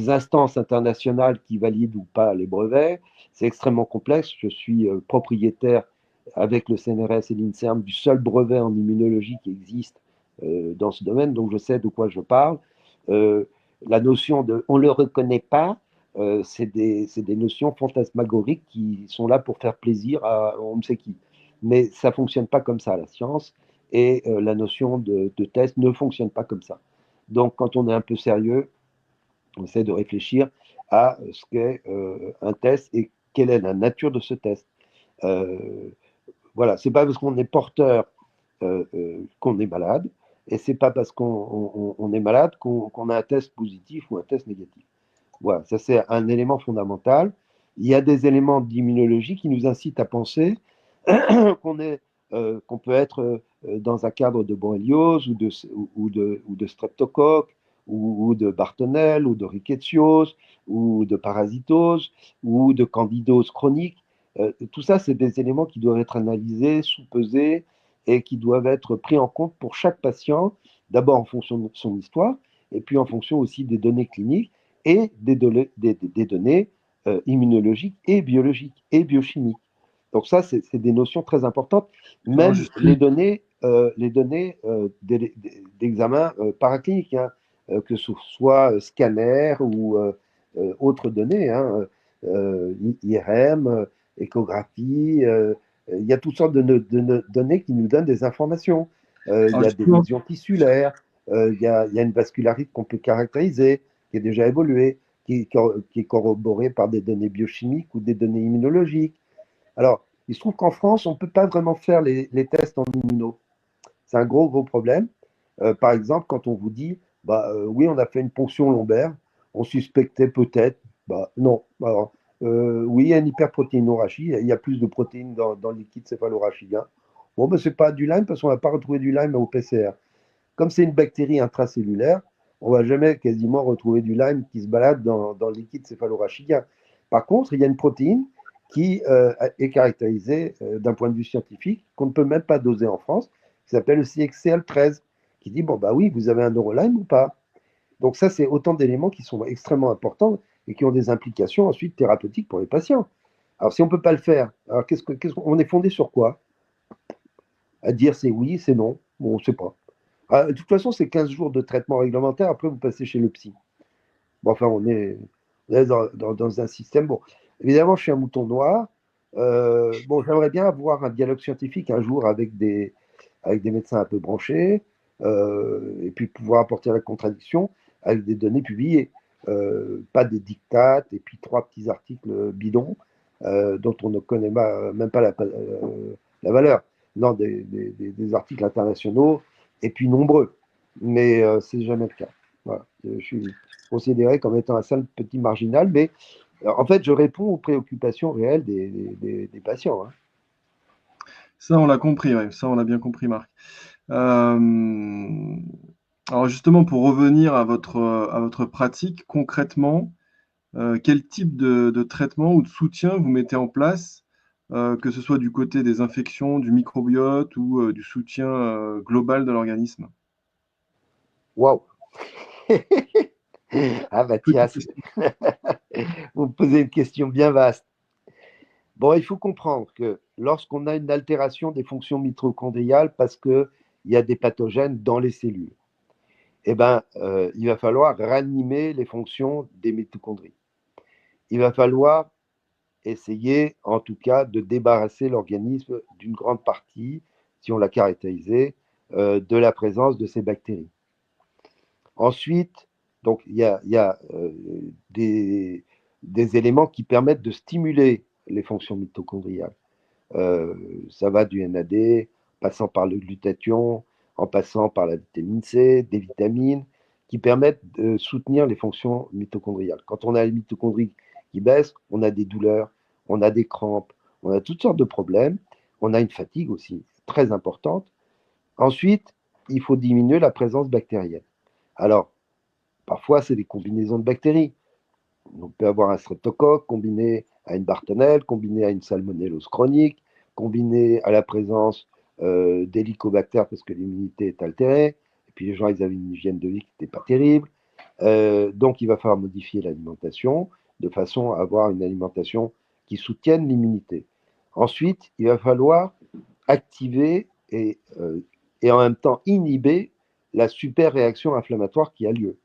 instances internationales qui valident ou pas les brevets. C'est extrêmement complexe. Je suis propriétaire avec le CNRS et l'INSERM du seul brevet en immunologie qui existe dans ce domaine, donc je sais de quoi je parle. Euh, la notion de on ne le reconnaît pas, c'est des notions fantasmagoriques qui sont là pour faire plaisir à on ne sait qui. Mais ça ne fonctionne pas comme ça, la science, et la notion de test ne fonctionne pas comme ça. Donc, quand on est un peu sérieux, on essaie de réfléchir à ce qu'est un test et quelle est la nature de ce test. Euh, voilà, c'est pas parce qu'on est porteur qu'on est malade, et c'est pas parce qu'on est malade qu'on a un test positif ou un test négatif. Voilà, ça c'est un élément fondamental. Il y a des éléments d'immunologie qui nous incitent à penser qu'on peut être dans un cadre de borréliose ou de streptocoque ou de Bartonelle ou de rickettsiose ou de parasitose ou de candidose chronique. Tout ça, c'est des éléments qui doivent être analysés, sous-pesés et qui doivent être pris en compte pour chaque patient, d'abord en fonction de son histoire et puis en fonction aussi des données cliniques et des données immunologiques et biologiques et biochimiques. Donc ça, c'est des notions très importantes. Alors, Même les données d'examen paraclinique, hein, que ce soit scanner ou autres données, hein, IRM, échographie, il y a toutes sortes de données qui nous donnent des informations. Il alors y a des justement, lésions tissulaires, il y a une vascularité qu'on peut caractériser, qui est déjà évoluée, qui est corroborée par des données biochimiques ou des données immunologiques. Alors, il se trouve qu'en France, on ne peut pas vraiment faire les tests en immuno. C'est un gros, gros problème. Par exemple, quand on vous dit, bah, oui, on a fait une ponction lombaire, on suspectait peut-être, bah, non. Alors, oui, il y a une hyperprotéinorachie, il y a plus de protéines dans le liquide céphalorachidien. Bon, ben, ce n'est pas du Lyme parce qu'on n'a pas retrouvé du Lyme au PCR. Comme c'est une bactérie intracellulaire, on ne va jamais quasiment retrouver du Lyme qui se balade dans le liquide céphalorachidien. Par contre, il y a une protéine qui est caractérisée d'un point de vue scientifique, qu'on ne peut même pas doser en France, qui s'appelle le CXCL13, qui dit, bon, bah oui, vous avez un Neurolyme ou pas. Donc ça, c'est autant d'éléments qui sont extrêmement importants et qui ont des implications ensuite thérapeutiques pour les patients. Alors si on ne peut pas le faire, alors on est fondé sur quoi? À dire c'est oui, c'est non. Bon, on ne sait pas. Ah, de toute façon, c'est 15 jours de traitement réglementaire. Après, vous passez chez le psy. Bon, enfin, on est dans un système. Bon, évidemment, je suis un mouton noir. Bon, j'aimerais bien avoir un dialogue scientifique un jour avec des médecins un peu branchés, et puis pouvoir apporter la contradiction avec des données publiées. Pas des dictates et puis trois petits articles bidons dont on ne connaît même pas la valeur. Non, des articles internationaux et puis nombreux. Mais c'est jamais le cas. Voilà. Je suis considéré comme étant un seul petit marginal, mais en fait, je réponds aux préoccupations réelles des patients. Hein. ça on l'a compris, ouais, ça on l'a bien compris, Marc. Euh, alors justement, pour revenir à votre pratique, concrètement, quel type de traitement ou de soutien vous mettez en place, que ce soit du côté des infections, du microbiote ou du soutien global de l'organisme? Waouh! Ah, Petite Mathias, question. vous me posez une question bien vaste. Bon, il faut comprendre que lorsqu'on a une altération des fonctions mitochondriales parce qu'il y a des pathogènes dans les cellules, eh ben, il va falloir ranimer les fonctions des mitochondries. Il va falloir essayer, en tout cas, de débarrasser l'organisme d'une grande partie, si on l'a caractérisé, de la présence de ces bactéries. Ensuite, donc, il y a des éléments qui permettent de stimuler les fonctions mitochondriales. Ça va du NAD, passant par le glutathion, en passant par la vitamine C, des vitamines, qui permettent de soutenir les fonctions mitochondriales. Quand on a les mitochondries qui baissent, on a des douleurs, on a des crampes, on a toutes sortes de problèmes, on a une fatigue aussi très importante. Ensuite, il faut diminuer la présence bactérienne. Alors, parfois, c'est des combinaisons de bactéries. On peut avoir un streptocoque combiné à une bartonelle, combiné à une salmonellose chronique, combiné à la présence d'hélicobactères parce que l'immunité est altérée. Et puis les gens, ils avaient une hygiène de vie qui n'était pas terrible. Donc, il va falloir modifier l'alimentation de façon à avoir une alimentation qui soutienne l'immunité. Ensuite, il va falloir activer et en même temps inhiber la super réaction inflammatoire qui a lieu.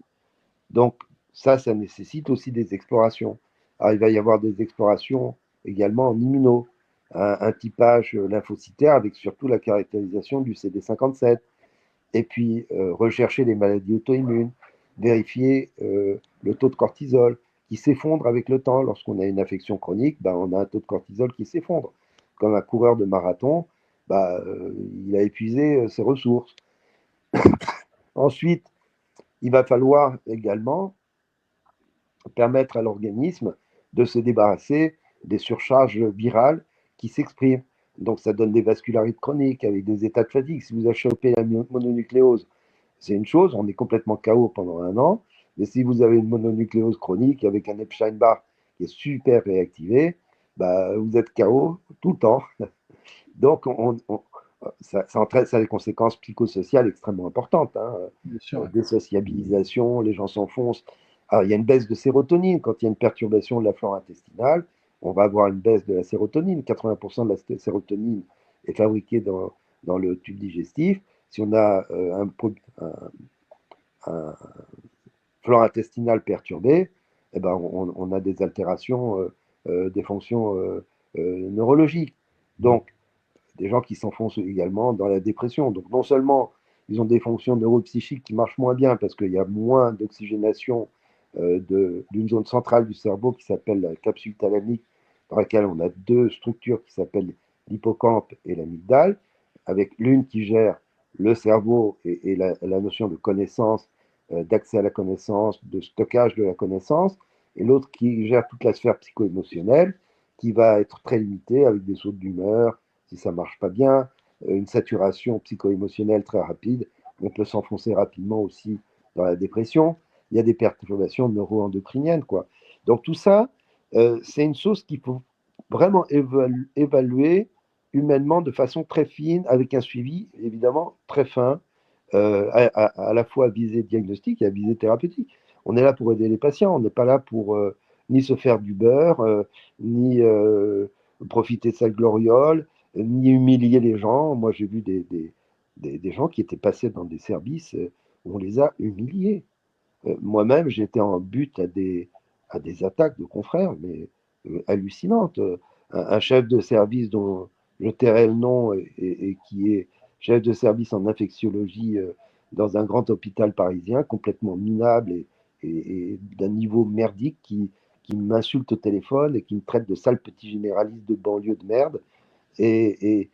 Donc, ça nécessite aussi des explorations. Alors, il va y avoir des explorations également en immuno, un typage lymphocytaire avec surtout la caractérisation du CD57, et puis rechercher les maladies auto-immunes, vérifier le taux de cortisol qui s'effondre avec le temps. Lorsqu'on a une infection chronique, ben, on a un taux de cortisol qui s'effondre. Comme un coureur de marathon, il a épuisé ses ressources. Ensuite, il va falloir également permettre à l'organisme de se débarrasser des surcharges virales qui s'expriment. Donc ça donne des vascularites chroniques avec des états de fatigue. Si vous avez chopé la mononucléose, c'est une chose, on est complètement KO pendant un an. Mais si vous avez une mononucléose chronique avec un Epstein-Barr qui est super réactivé, vous êtes KO tout le temps. Donc ça a des conséquences psychosociales extrêmement importantes. Bien sûr. Désociabilisation, les gens s'enfoncent. Alors, il y a une baisse de sérotonine. Quand il y a une perturbation de la flore intestinale, on va avoir une baisse de la sérotonine. 80% de la sérotonine est fabriquée dans le tube digestif. Si on a un flore intestinale perturbée, eh ben, on a des altérations des fonctions neurologiques. Donc, des gens qui s'enfoncent également dans la dépression. Donc non seulement ils ont des fonctions neuropsychiques qui marchent moins bien parce qu'il y a moins d'oxygénation d'une zone centrale du cerveau qui s'appelle la capsule thalamique, dans laquelle on a deux structures qui s'appellent l'hippocampe et l'amygdale, avec l'une qui gère le cerveau et la notion de connaissance, d'accès à la connaissance, de stockage de la connaissance, et l'autre qui gère toute la sphère psycho-émotionnelle, qui va être très limitée avec des sauts d'humeur, si ça ne marche pas bien, une saturation psycho-émotionnelle très rapide, on peut s'enfoncer rapidement aussi dans la dépression. Il y a des perturbations neuro-endocriniennes, quoi. Donc tout ça, c'est une chose qu'il faut vraiment évaluer humainement de façon très fine, avec un suivi évidemment très fin, à la fois à visée diagnostique et à visée thérapeutique. On est là pour aider les patients, on n'est pas là pour ni se faire du beurre, ni profiter de sa gloriole, ni humilier les gens. Moi, j'ai vu des gens qui étaient passés dans des services où on les a humiliés. Moi-même, j'étais en but à des attaques de confrères, mais hallucinantes. Un chef de service dont je tairai le nom et qui est chef de service en infectiologie dans un grand hôpital parisien, complètement minable et d'un niveau merdique, qui m'insulte au téléphone et qui me traite de sale petit généraliste de banlieue de merde. Et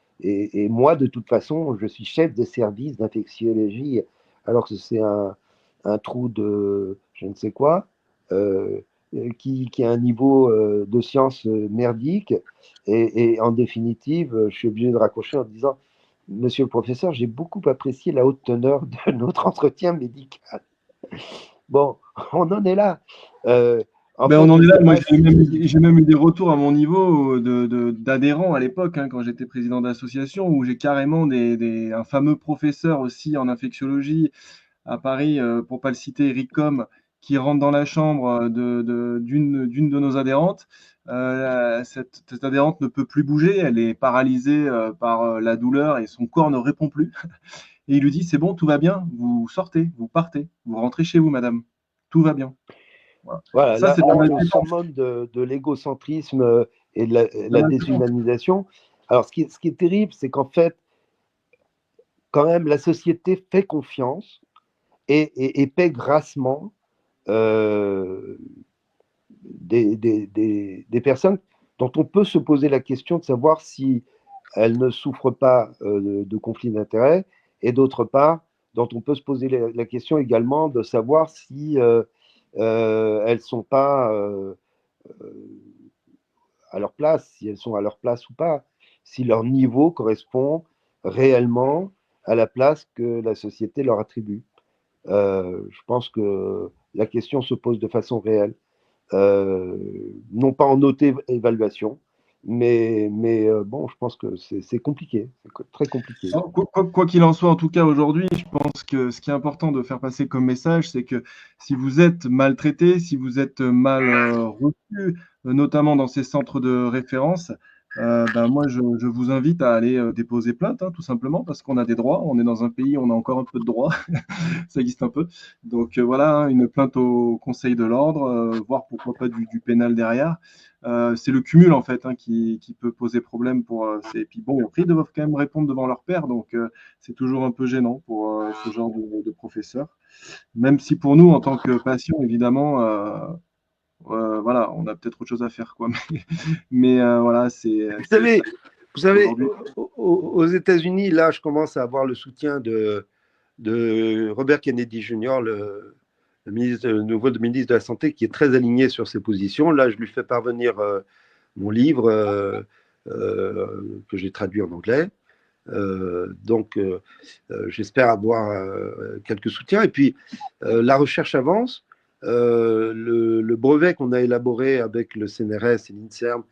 moi, de toute façon, je suis chef de service d'infectiologie, alors que c'est un trou de je ne sais quoi, qui a un niveau de science merdique. Et en définitive, je suis obligé de raccrocher en disant, Monsieur le professeur, j'ai beaucoup apprécié la haute teneur de notre entretien médical. Bon, on en est là. En On fait, en je est ne là. sais Moi, pas si... j'ai même eu des retours à mon niveau d'adhérents à l'époque, hein, quand j'étais président d'association, où j'ai carrément un fameux professeur aussi en infectiologie à Paris, pour pas le citer, Eric Com, qui rentre dans la chambre d'une de nos adhérentes. Cette adhérente ne peut plus bouger, elle est paralysée par la douleur et son corps ne répond plus. Et il lui dit, c'est bon, tout va bien, vous sortez, vous partez, vous rentrez chez vous, madame, tout va bien. Voilà. Voilà, Ça, c'est là la on est au maltraitance. summum de l'égocentrisme et de la La maltraitance. déshumanisation. Alors, ce qui est terrible, c'est qu'en fait, quand même, la société fait confiance et paie grassement des personnes dont on peut se poser la question de savoir si elles ne souffrent pas de conflits d'intérêts, et d'autre part, dont on peut se poser la question également de savoir si elles ne sont pas à leur place, si elles sont à leur place ou pas, si leur niveau correspond réellement à la place que la société leur attribue. Je pense que la question se pose de façon réelle, non pas en auto-évaluation, mais bon, je pense que c'est compliqué, c'est très compliqué. Alors, quoi qu'il en soit, en tout cas aujourd'hui, je pense que ce qui est important de faire passer comme message, c'est que si vous êtes maltraité, si vous êtes mal reçu, notamment dans ces centres de référence, ben moi je vous invite à aller déposer plainte, hein, tout simplement, parce qu'on a des droits. On est dans un pays où on a encore un peu de droits, ça existe un peu. Donc voilà, hein, une plainte au Conseil de l'ordre, voire pourquoi pas du pénal derrière. C'est le cumul en fait, hein, qui peut poser problème pour ces. Et puis bon, après ils doivent quand même répondre devant leur père, donc c'est toujours un peu gênant pour ce genre de professeur. Même si pour nous, en tant que patients, évidemment, voilà, on a peut-être autre chose à faire, quoi. Mais voilà, Vous c'est ça savez, vous savez aujourd'hui. aux États-Unis, là, je commence à avoir le soutien de Robert Kennedy Jr., le nouveau ministre de la Santé, qui est très aligné sur ses positions. Là, je lui fais parvenir mon livre que j'ai traduit en anglais. Donc, j'espère avoir quelques soutiens. Et puis, la recherche avance. Le brevet qu'on a élaboré avec le CNRS et l'INSERM,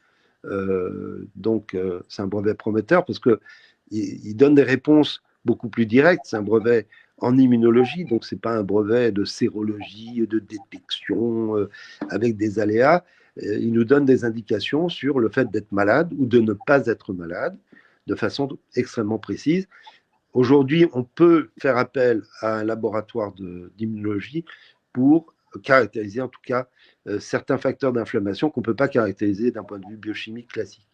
c'est un brevet prometteur parce qu'il donne des réponses beaucoup plus directes. C'est un brevet en immunologie, donc ce n'est pas un brevet de sérologie, de détection avec des aléas. Il nous donne des indications sur le fait d'être malade ou de ne pas être malade de façon extrêmement précise. Aujourd'hui, on peut faire appel à un laboratoire d'immunologie pour caractériser en tout cas certains facteurs d'inflammation qu'on ne peut pas caractériser d'un point de vue biochimique classique.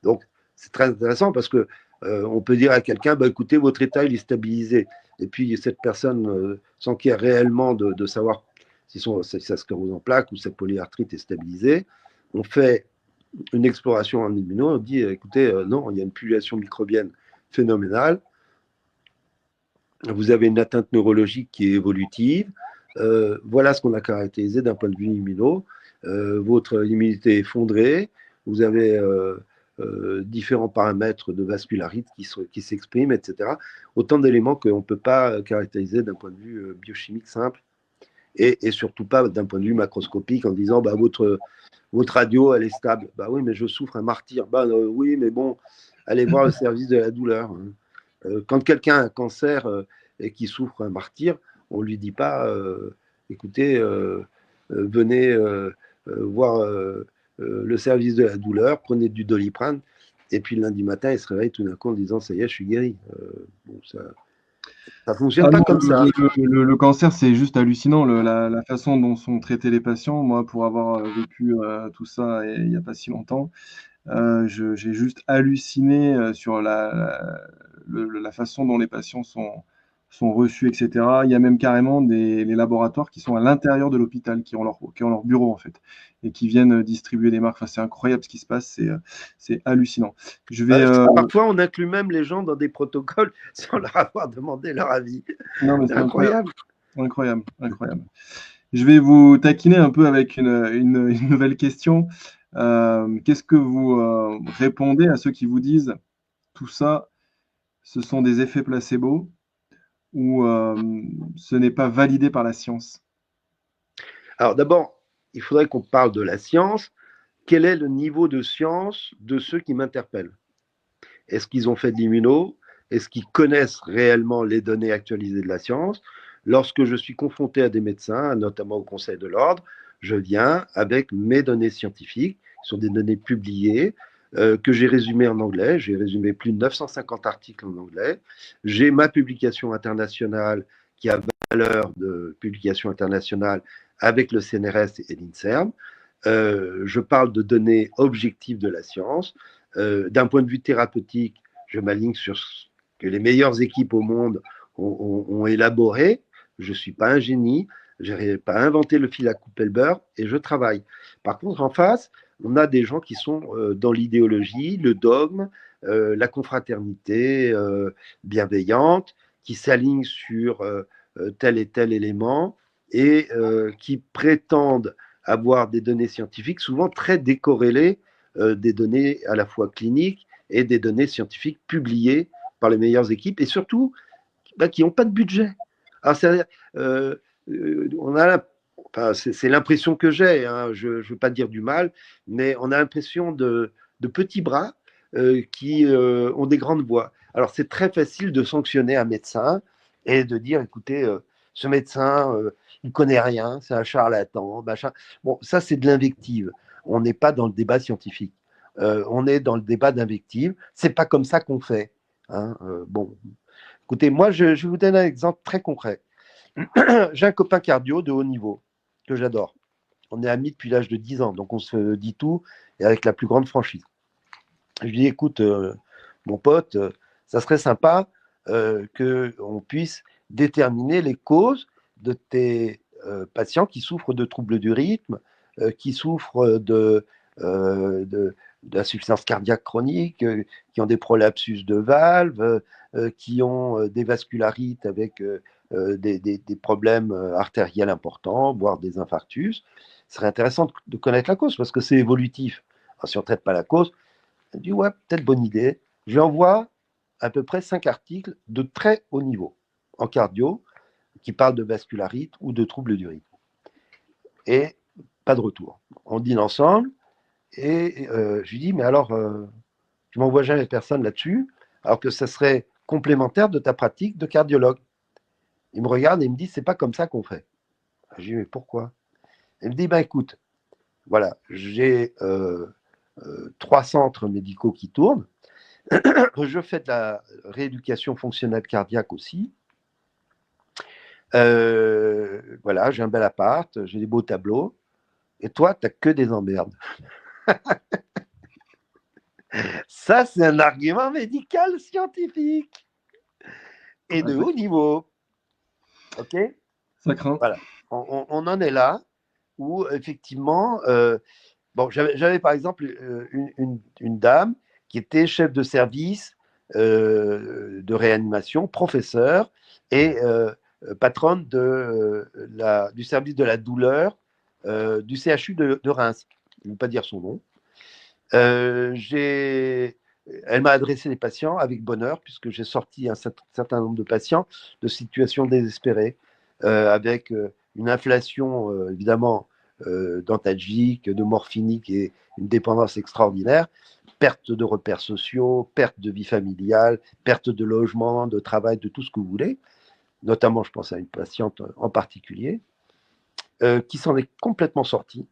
Donc, c'est très intéressant parce que on peut dire à quelqu'un, bah, écoutez, votre état il est stabilisé. Et puis, cette personne, sans qu'il y ait réellement de savoir si sa sclérose en plaques ou sa polyarthrite est stabilisée, on fait une exploration en immuno, on dit, écoutez, non, il y a une population microbienne phénoménale, vous avez une atteinte neurologique qui est évolutive, voilà ce qu'on a caractérisé d'un point de vue immuno, votre immunité est effondrée, vous avez différents paramètres de vascularite qui s'expriment, etc. Autant d'éléments qu'on ne peut pas caractériser d'un point de vue biochimique simple et surtout pas d'un point de vue macroscopique en disant bah, votre radio, elle est stable. Bah oui, mais je souffre un martyr. Bah oui, mais bon, allez voir le service de la douleur. Quand quelqu'un a un cancer et qui souffre un martyr, on ne lui dit pas écoutez, venez voir le service de la douleur, prenez du Doliprane, et puis le lundi matin, il se réveille tout d'un coup en disant ça y est, je suis guéri. Bon, ça ne fonctionne Ah pas non, comme ça. le cancer, c'est juste hallucinant, la façon dont sont traités les patients. Moi, pour avoir vécu tout ça il n'y a pas si longtemps, j'ai juste halluciné sur la façon dont les patients sont reçus, etc. Il y a même carrément les laboratoires qui sont à l'intérieur de l'hôpital, qui ont leur bureau, en fait, et qui viennent distribuer des marques. Enfin, c'est incroyable ce qui se passe, c'est hallucinant. Je vais, Parfois, on inclut même les gens dans des protocoles sans leur avoir demandé leur avis. non, mais C'est c'est incroyable, incroyable. incroyable, incroyable. Je vais vous taquiner un peu avec une nouvelle question. Qu'est-ce que vous répondez à ceux qui vous disent tout ça, ce sont des effets placebo ou ce n'est pas validé par la science? Alors d'abord, il faudrait qu'on parle de la science. Quel est le niveau de science de ceux qui m'interpellent? Est-ce qu'ils ont fait de l'immuno? Est-ce qu'ils connaissent réellement les données actualisées de la science? Lorsque je suis confronté à des médecins, notamment au Conseil de l'ordre, je viens avec mes données scientifiques, qui sont des données publiées, que j'ai résumées en anglais. J'ai résumé plus de 950 articles en anglais. J'ai ma publication internationale qui a valeur de publication internationale avec le CNRS et l'INSERM. Je parle de données objectives de la science. D'un point de vue thérapeutique, je m'aligne sur que les meilleures équipes au monde ont élaboré. Je ne suis pas un génie, je n'ai pas inventé le fil à couper le beurre et je travaille. Par contre, en face, on a des gens qui sont dans l'idéologie, le dogme, la confraternité bienveillante, qui s'alignent sur tel et tel élément et qui prétendent avoir des données scientifiques souvent très décorrélées des données à la fois cliniques et des données scientifiques publiées par les meilleures équipes et surtout qui n'ont pas de budget. Alors, on a, enfin, c'est l'impression que j'ai, hein, je ne veux pas dire du mal, mais on a l'impression de petits bras qui ont des grandes voix. Alors, c'est très facile de sanctionner un médecin et de dire, écoutez, ce médecin, il ne connaît rien, c'est un charlatan, machin. Bon, ça, c'est de l'invective. On n'est pas dans le débat scientifique. On est dans le débat d'invective. C'est pas comme ça qu'on fait. Hein. Bon, écoutez, moi, je vais vous donner un exemple très concret. J'ai un copain cardio de haut niveau que j'adore. On est amis depuis l'âge de 10 ans, donc on se dit tout et avec la plus grande franchise. Je lui dis, écoute, mon pote, ça serait sympa qu'on puisse déterminer les causes de tes patients qui souffrent de troubles du rythme, qui souffrent de d'insuffisance cardiaque chronique, qui ont des prolapsus de valves, qui ont des vascularites avec des problèmes artériels importants, voire des infarctus. Ce serait intéressant de connaître la cause parce que c'est évolutif. Alors, si on ne traite pas la cause, on dit ouais, peut-être bonne idée. Je lui envoie à peu près 5 articles de très haut niveau en cardio qui parlent de vascularite ou de troubles du rythme. Et pas de retour. On dîne ensemble et je lui dis mais alors, tu m'envoies jamais personne là-dessus alors que ça serait complémentaire de ta pratique de cardiologue. Il me regarde et il me dit c'est pas comme ça qu'on fait. Je lui dis mais pourquoi? Il me dit ben écoute, voilà, j'ai 3 centres médicaux qui tournent. Je fais de la rééducation fonctionnelle cardiaque aussi. Voilà, j'ai un bel appart, j'ai des beaux tableaux. Et toi, tu n'as que des emmerdes. Ça, c'est un argument médical scientifique et de haut niveau. OK? Ça craint. Voilà. On en est là où, effectivement, bon, j'avais par exemple une dame qui était chef de service de réanimation, professeur et patronne du service de la douleur du CHU de Reims. Je ne vais pas dire son nom. Elle m'a adressé des patients avec bonheur, puisque j'ai sorti un certain nombre de patients de situations désespérées, avec une inflation évidemment dentalgique, de morphinique et une dépendance extraordinaire, perte de repères sociaux, perte de vie familiale, perte de logement, de travail, de tout ce que vous voulez. Notamment, je pense à une patiente en particulier, qui s'en est complètement sortie.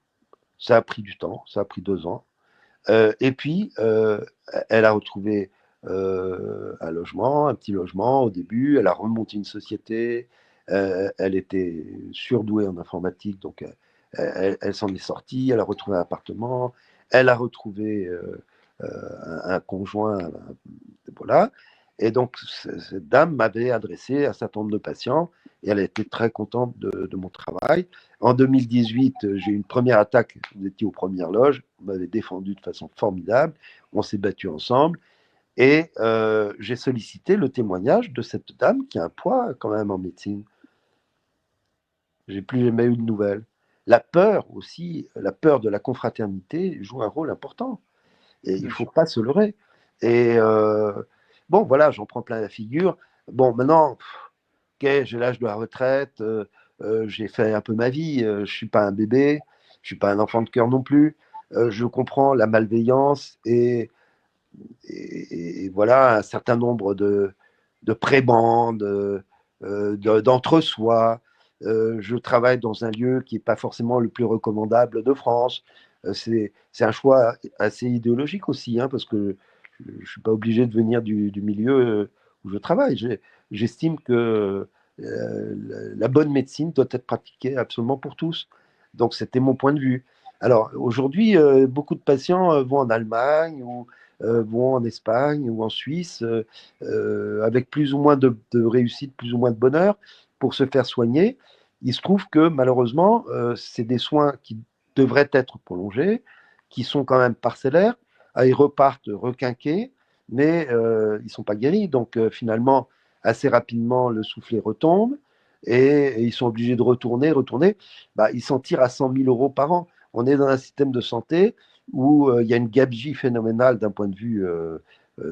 Ça a pris du temps, ça a pris 2 ans. Et puis, elle a retrouvé un logement, un petit logement au début. Elle a remonté une société. Elle était surdouée en informatique, donc elle s'en est sortie. Elle a retrouvé un appartement. Elle a retrouvé un conjoint. Voilà. Et donc, cette dame m'avait adressé un certain nombre de patients et elle a été très contente de mon travail. En 2018, j'ai eu une première attaque. Vous étiez aux premières loges. On m'avait défendu de façon formidable. On s'est battu ensemble. Et j'ai sollicité le témoignage de cette dame qui a un poids quand même en médecine. J'ai plus jamais eu de nouvelles. La peur aussi, la peur de la confraternité joue un rôle important. Et il ne faut pas se leurrer. Et bon, voilà, j'en prends plein la figure. Bon, maintenant, ok, j'ai l'âge de la retraite, j'ai fait un peu ma vie, je ne suis pas un bébé, je ne suis pas un enfant de cœur non plus. Je comprends la malveillance et voilà un certain nombre de prébendes, d'entre-soi. Je travaille dans un lieu qui n'est pas forcément le plus recommandable de France. C'est un choix assez idéologique aussi, hein, parce que je ne suis pas obligé de venir du milieu où je travaille. J'estime que la bonne médecine doit être pratiquée absolument pour tous. Donc, c'était mon point de vue. Alors, aujourd'hui, beaucoup de patients vont en Allemagne ou vont en Espagne ou en Suisse avec plus ou moins de réussite, plus ou moins de bonheur pour se faire soigner. Il se trouve que malheureusement, c'est des soins qui devraient être prolongés, qui sont quand même parcellaires. Ils repartent requinqués, mais ils ne sont pas guéris. Donc finalement, assez rapidement, le soufflet retombe et ils sont obligés de retourner. Bah, ils s'en tirent à 100 000 euros par an. On est dans un système de santé où il y a une gabegie phénoménale d'un point de vue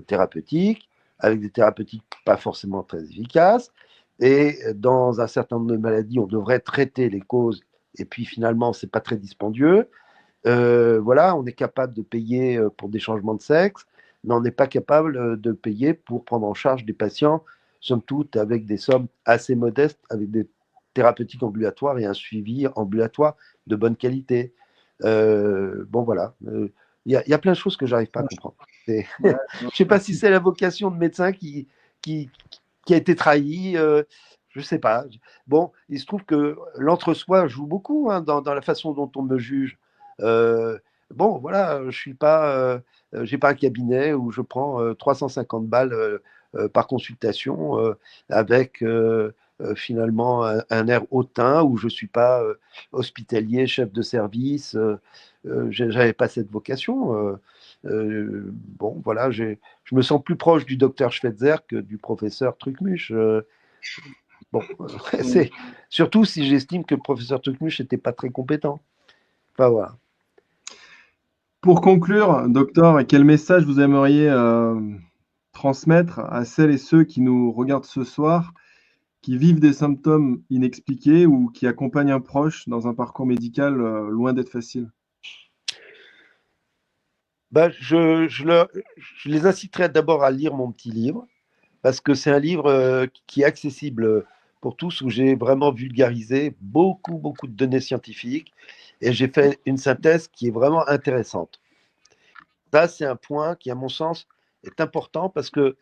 thérapeutique, avec des thérapeutiques pas forcément très efficaces. Et dans un certain nombre de maladies, on devrait traiter les causes, et puis finalement, c'est pas très dispendieux. Voilà, on est capable de payer pour des changements de sexe, mais on n'est pas capable de payer pour prendre en charge des patients, somme toute, avec des sommes assez modestes, avec des thérapeutiques ambulatoires et un suivi ambulatoire de bonne qualité. Bon, voilà. Il y a plein de choses que j'arrive pas à comprendre. Je ne sais pas si c'est la vocation de médecin qui, qui a été trahie. Je ne sais pas. Bon, il se trouve que l'entre-soi joue beaucoup dans la façon dont on me juge. Bon, voilà, je suis pas, j'ai pas un cabinet où je prends 350 balles par consultation avec finalement un air hautain où je suis pas hospitalier, chef de service. J'avais pas cette vocation. Bon, voilà, je me sens plus proche du docteur Schweitzer que du professeur Trucmuche. Bon, c'est surtout si j'estime que le professeur Trucmuche n'était pas très compétent. Enfin, voilà. Pour conclure, docteur, quel message vous aimeriez transmettre à celles et ceux qui nous regardent ce soir, qui vivent des symptômes inexpliqués ou qui accompagnent un proche dans un parcours médical loin d'être facile? Ben, je les inciterai d'abord à lire mon petit livre, parce que c'est un livre qui est accessible pour tous, où j'ai vraiment vulgarisé beaucoup de données scientifiques, et j'ai fait une synthèse qui est vraiment intéressante. Ça, c'est un point qui, à mon sens, est important, parce que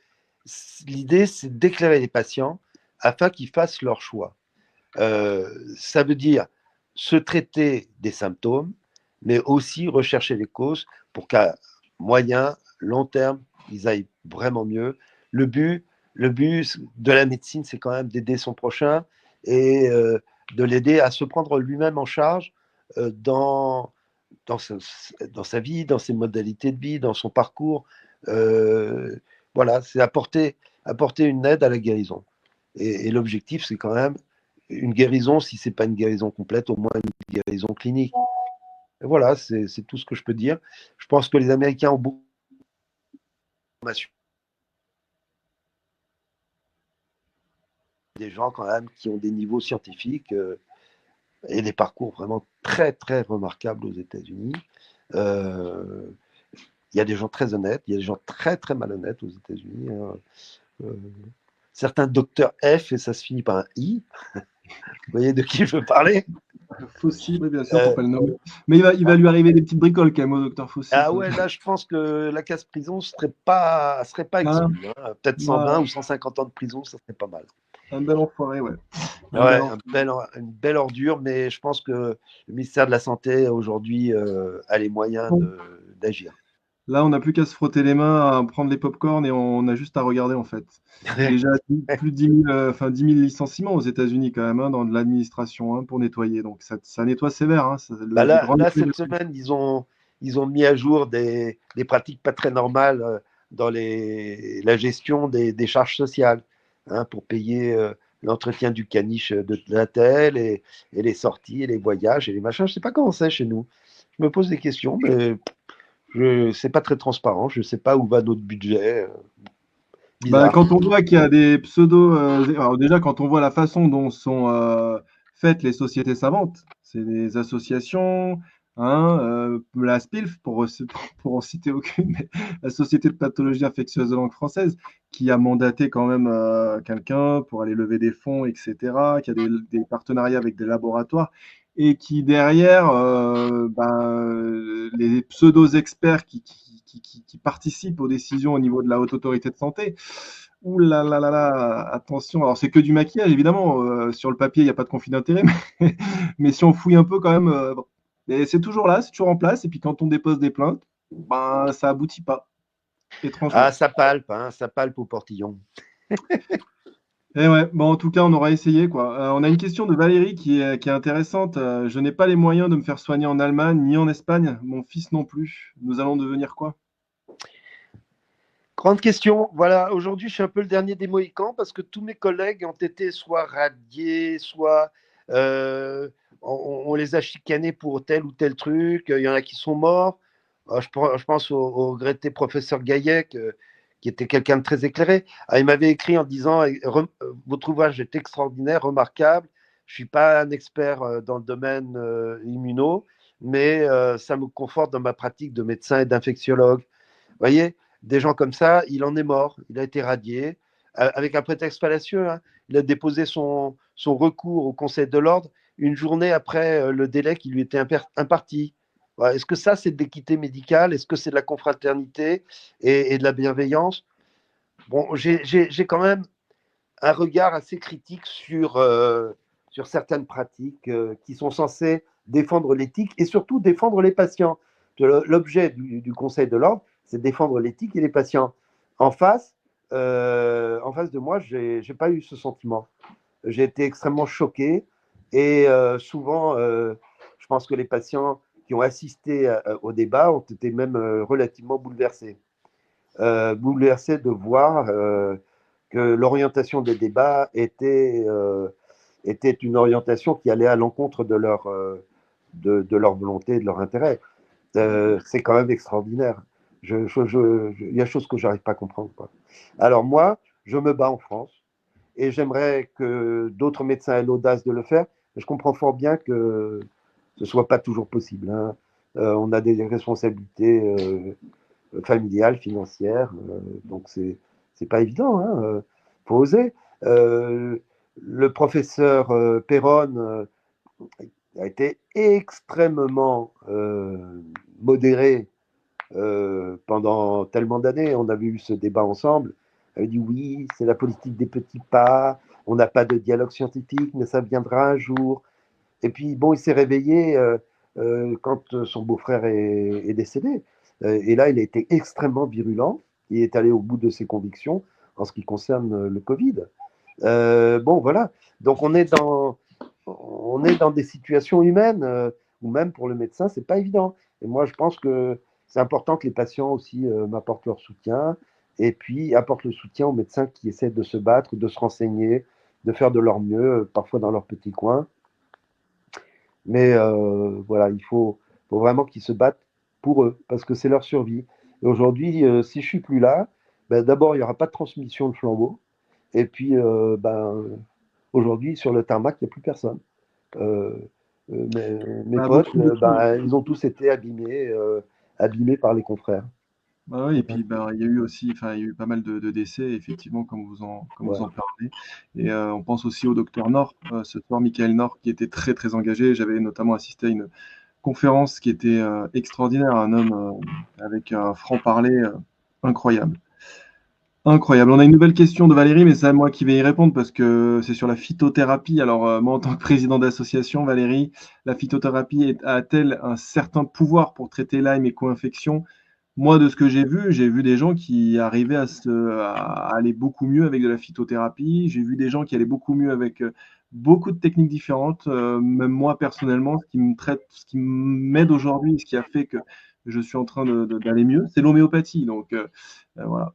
l'idée, c'est d'éclairer les patients afin qu'ils fassent leur choix. Ça veut dire se traiter des symptômes, mais aussi rechercher les causes pour qu'à moyen, long terme, ils aillent vraiment mieux. Le but de la médecine, c'est quand même d'aider son prochain et de l'aider à se prendre lui-même en charge dans, dans sa vie, dans ses modalités de vie, dans son parcours. Voilà, c'est apporter une aide à la guérison. Et l'objectif, c'est quand même une guérison, si ce n'est pas une guérison complète, au moins une guérison clinique. Et voilà, c'est tout ce que je peux dire. Je pense que les Américains ont beaucoup d'informations. Des gens quand même qui ont des niveaux scientifiques et des parcours vraiment très remarquables aux États-Unis. Il y a des gens très honnêtes, il y a des gens très malhonnêtes aux États-Unis. Certains docteurs F et ça se finit par un I. Vous voyez de qui je veux parler? Fossile, oui, bien sûr, faut pas le nommer. Mais il va lui arriver des petites bricoles quand même au docteur Fossile. Ah ouais, là, je pense que la case prison serait pas exclue. Hein. Peut-être 120 ou 150 ans de prison, ça serait pas mal. Un bel enfoiré, ouais. Ouais, une belle ordure, mais je pense que le ministère de la Santé, aujourd'hui, a les moyens d'agir. Là, on n'a plus qu'à se frotter les mains, à prendre les pop-corn et on a juste à regarder en fait. Déjà, plus de 10 000, 10 000 licenciements aux États-Unis quand même dans de l'administration pour nettoyer. Donc ça nettoie sévère. Là, cette semaine, ils ont mis à jour des pratiques pas très normales dans la gestion des charges sociales pour payer l'entretien du caniche de la telle et les sorties et les voyages et les machins. Je ne sais pas comment c'est chez nous. Je me pose des questions, mais c'est pas très transparent. Je ne sais pas où va notre budget. Quand on voit qu'il y a des pseudos, alors déjà quand on voit la façon dont sont faites les sociétés savantes, c'est des associations, la SPILF pour en citer aucune, mais la Société de pathologie infectieuse de langue française, qui a mandaté quand même quelqu'un pour aller lever des fonds, etc., qui a des partenariats avec des laboratoires, et qui derrière, les pseudo-experts qui participent aux décisions au niveau de la haute autorité de santé. Ouh là là là là, attention. Alors, c'est que du maquillage, évidemment. Sur le papier, il n'y a pas de conflit d'intérêt, mais si on fouille un peu quand même, bon. Et c'est toujours là, c'est toujours en place. Et puis, quand on dépose des plaintes, ça aboutit pas. étrange. Ah, ça palpe au portillon. Et ouais, bon, en tout cas, on aura essayé, quoi. On a une question de Valérie qui est intéressante. Je n'ai pas les moyens de me faire soigner en Allemagne ni en Espagne. Mon fils non plus. Nous allons devenir quoi? Grande question. Voilà, aujourd'hui, je suis un peu le dernier des Mohicans parce que tous mes collègues ont été soit radiés, soit euh, on les a chicanés pour tel ou tel truc. Il y en a qui sont morts. Je pense au regretté professeur Gaillet, qui était quelqu'un de très éclairé. Ah, il m'avait écrit en disant votre ouvrage est extraordinaire, remarquable. Je ne suis pas un expert dans le domaine immuno, mais ça me conforte dans ma pratique de médecin et d'infectiologue. Vous voyez, des gens comme ça, il en est mort, il a été radié, avec un prétexte fallacieux. Hein. Il a déposé son recours au Conseil de l'ordre une journée après le délai qui lui était imparti. Voilà. Est-ce que ça, c'est de l'équité médicale? Est-ce que c'est de la confraternité et de la bienveillance? Bon, j'ai quand même un regard assez critique sur certaines pratiques qui sont censées défendre l'éthique et surtout défendre les patients. L'objet du Conseil de l'ordre, c'est de défendre l'éthique et les patients. En face de moi, j'ai pas eu ce sentiment. J'ai été extrêmement choqué et souvent, je pense que les patients qui ont assisté au débat ont été même relativement bouleversés. Bouleversés de voir que l'orientation des débats était une orientation qui allait à l'encontre de leur volonté et de leur intérêt. C'est quand même extraordinaire. Il y a des choses que je n'arrive pas à comprendre. Quoi. Alors moi, je me bats en France et j'aimerais que d'autres médecins aient l'audace de le faire. Mais je comprends fort bien que ce ne soit pas toujours possible. Hein. On a des responsabilités familiales, financières, donc c'est pas évident. Hein. Faut oser. Euh, le professeur Perron a été extrêmement modéré pendant tellement d'années. On avait eu ce débat ensemble. Il avait dit oui, c'est la politique des petits pas. On n'a pas de dialogue scientifique, mais ça viendra un jour. Et puis, bon, il s'est réveillé quand son beau-frère est décédé. Et là, il a été extrêmement virulent. Il est allé au bout de ses convictions en ce qui concerne le Covid. Bon, voilà. Donc, on est dans des situations humaines où même pour le médecin, c'est pas évident. Et moi, je pense que c'est important que les patients aussi m'apportent leur soutien et puis apportent le soutien aux médecins qui essaient de se battre, de se renseigner, de faire de leur mieux, parfois dans leur petit coin. Mais voilà, faut vraiment qu'ils se battent pour eux, parce que c'est leur survie. Et aujourd'hui, si je suis plus là, ben, d'abord, il n'y aura pas de transmission de flambeau. Et puis, aujourd'hui, sur le tarmac, il n'y a plus personne. Euh, mes Bah, potes, beaucoup, beaucoup. ben, ils ont tous été abîmés par les confrères. Bah oui, et puis bah, il y a eu aussi, enfin, il y a eu pas mal de décès, effectivement, comme vous Ouais. en parlez. Et on pense aussi au docteur Nord, ce soir, Michael Nord, qui était très, très engagé. J'avais notamment assisté à une conférence qui était extraordinaire, un homme avec un franc-parler incroyable. Incroyable. On a une nouvelle question de Valérie, mais c'est à moi qui vais y répondre parce que c'est sur la phytothérapie. Alors, moi, en tant que président d'association, Valérie, la phytothérapie a-t-elle un certain pouvoir pour traiter Lyme et co-infection? Moi, de ce que j'ai vu des gens qui arrivaient à aller beaucoup mieux avec de la phytothérapie. J'ai vu des gens qui allaient beaucoup mieux avec beaucoup de techniques différentes. Même moi, personnellement, ce qui m'aide aujourd'hui, ce qui a fait que je suis en train d'aller mieux, c'est l'homéopathie. Donc, voilà.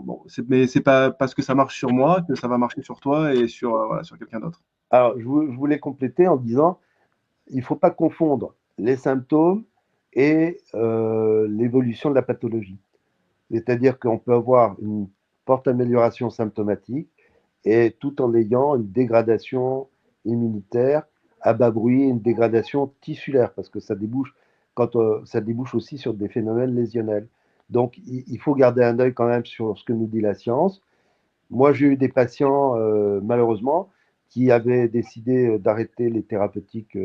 Bon, mais c'est pas parce que ça marche sur moi que ça va marcher sur toi et sur, voilà, sur quelqu'un d'autre. Alors, je voulais compléter en disant, il ne faut pas confondre les symptômes et l'évolution de la pathologie. C'est-à-dire qu'on peut avoir une forte amélioration symptomatique et tout en ayant une dégradation immunitaire à bas bruit, une dégradation tissulaire, parce que ça débouche aussi sur des phénomènes lésionnels. Donc, il faut garder un œil quand même sur ce que nous dit la science. Moi, j'ai eu des patients, malheureusement, qui avaient décidé d'arrêter les thérapeutiques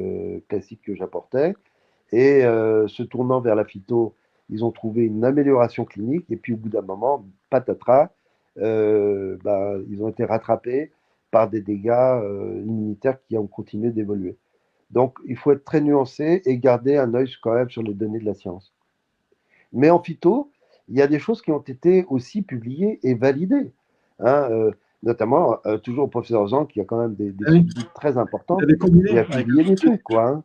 classiques que j'apportais et se tournant vers la phyto, ils ont trouvé une amélioration clinique. Et puis au bout d'un moment, patatras, ils ont été rattrapés par des dégâts immunitaires qui ont continué d'évoluer. Donc il faut être très nuancé et garder un œil quand même sur les données de la science. Mais en phyto, il y a des choses qui ont été aussi publiées et validées, hein, notamment toujours le professeur Zang, qui a quand même des Ah oui, subsides très il importantes, avait il combiné a avec publié des trucs, quoi. Hein.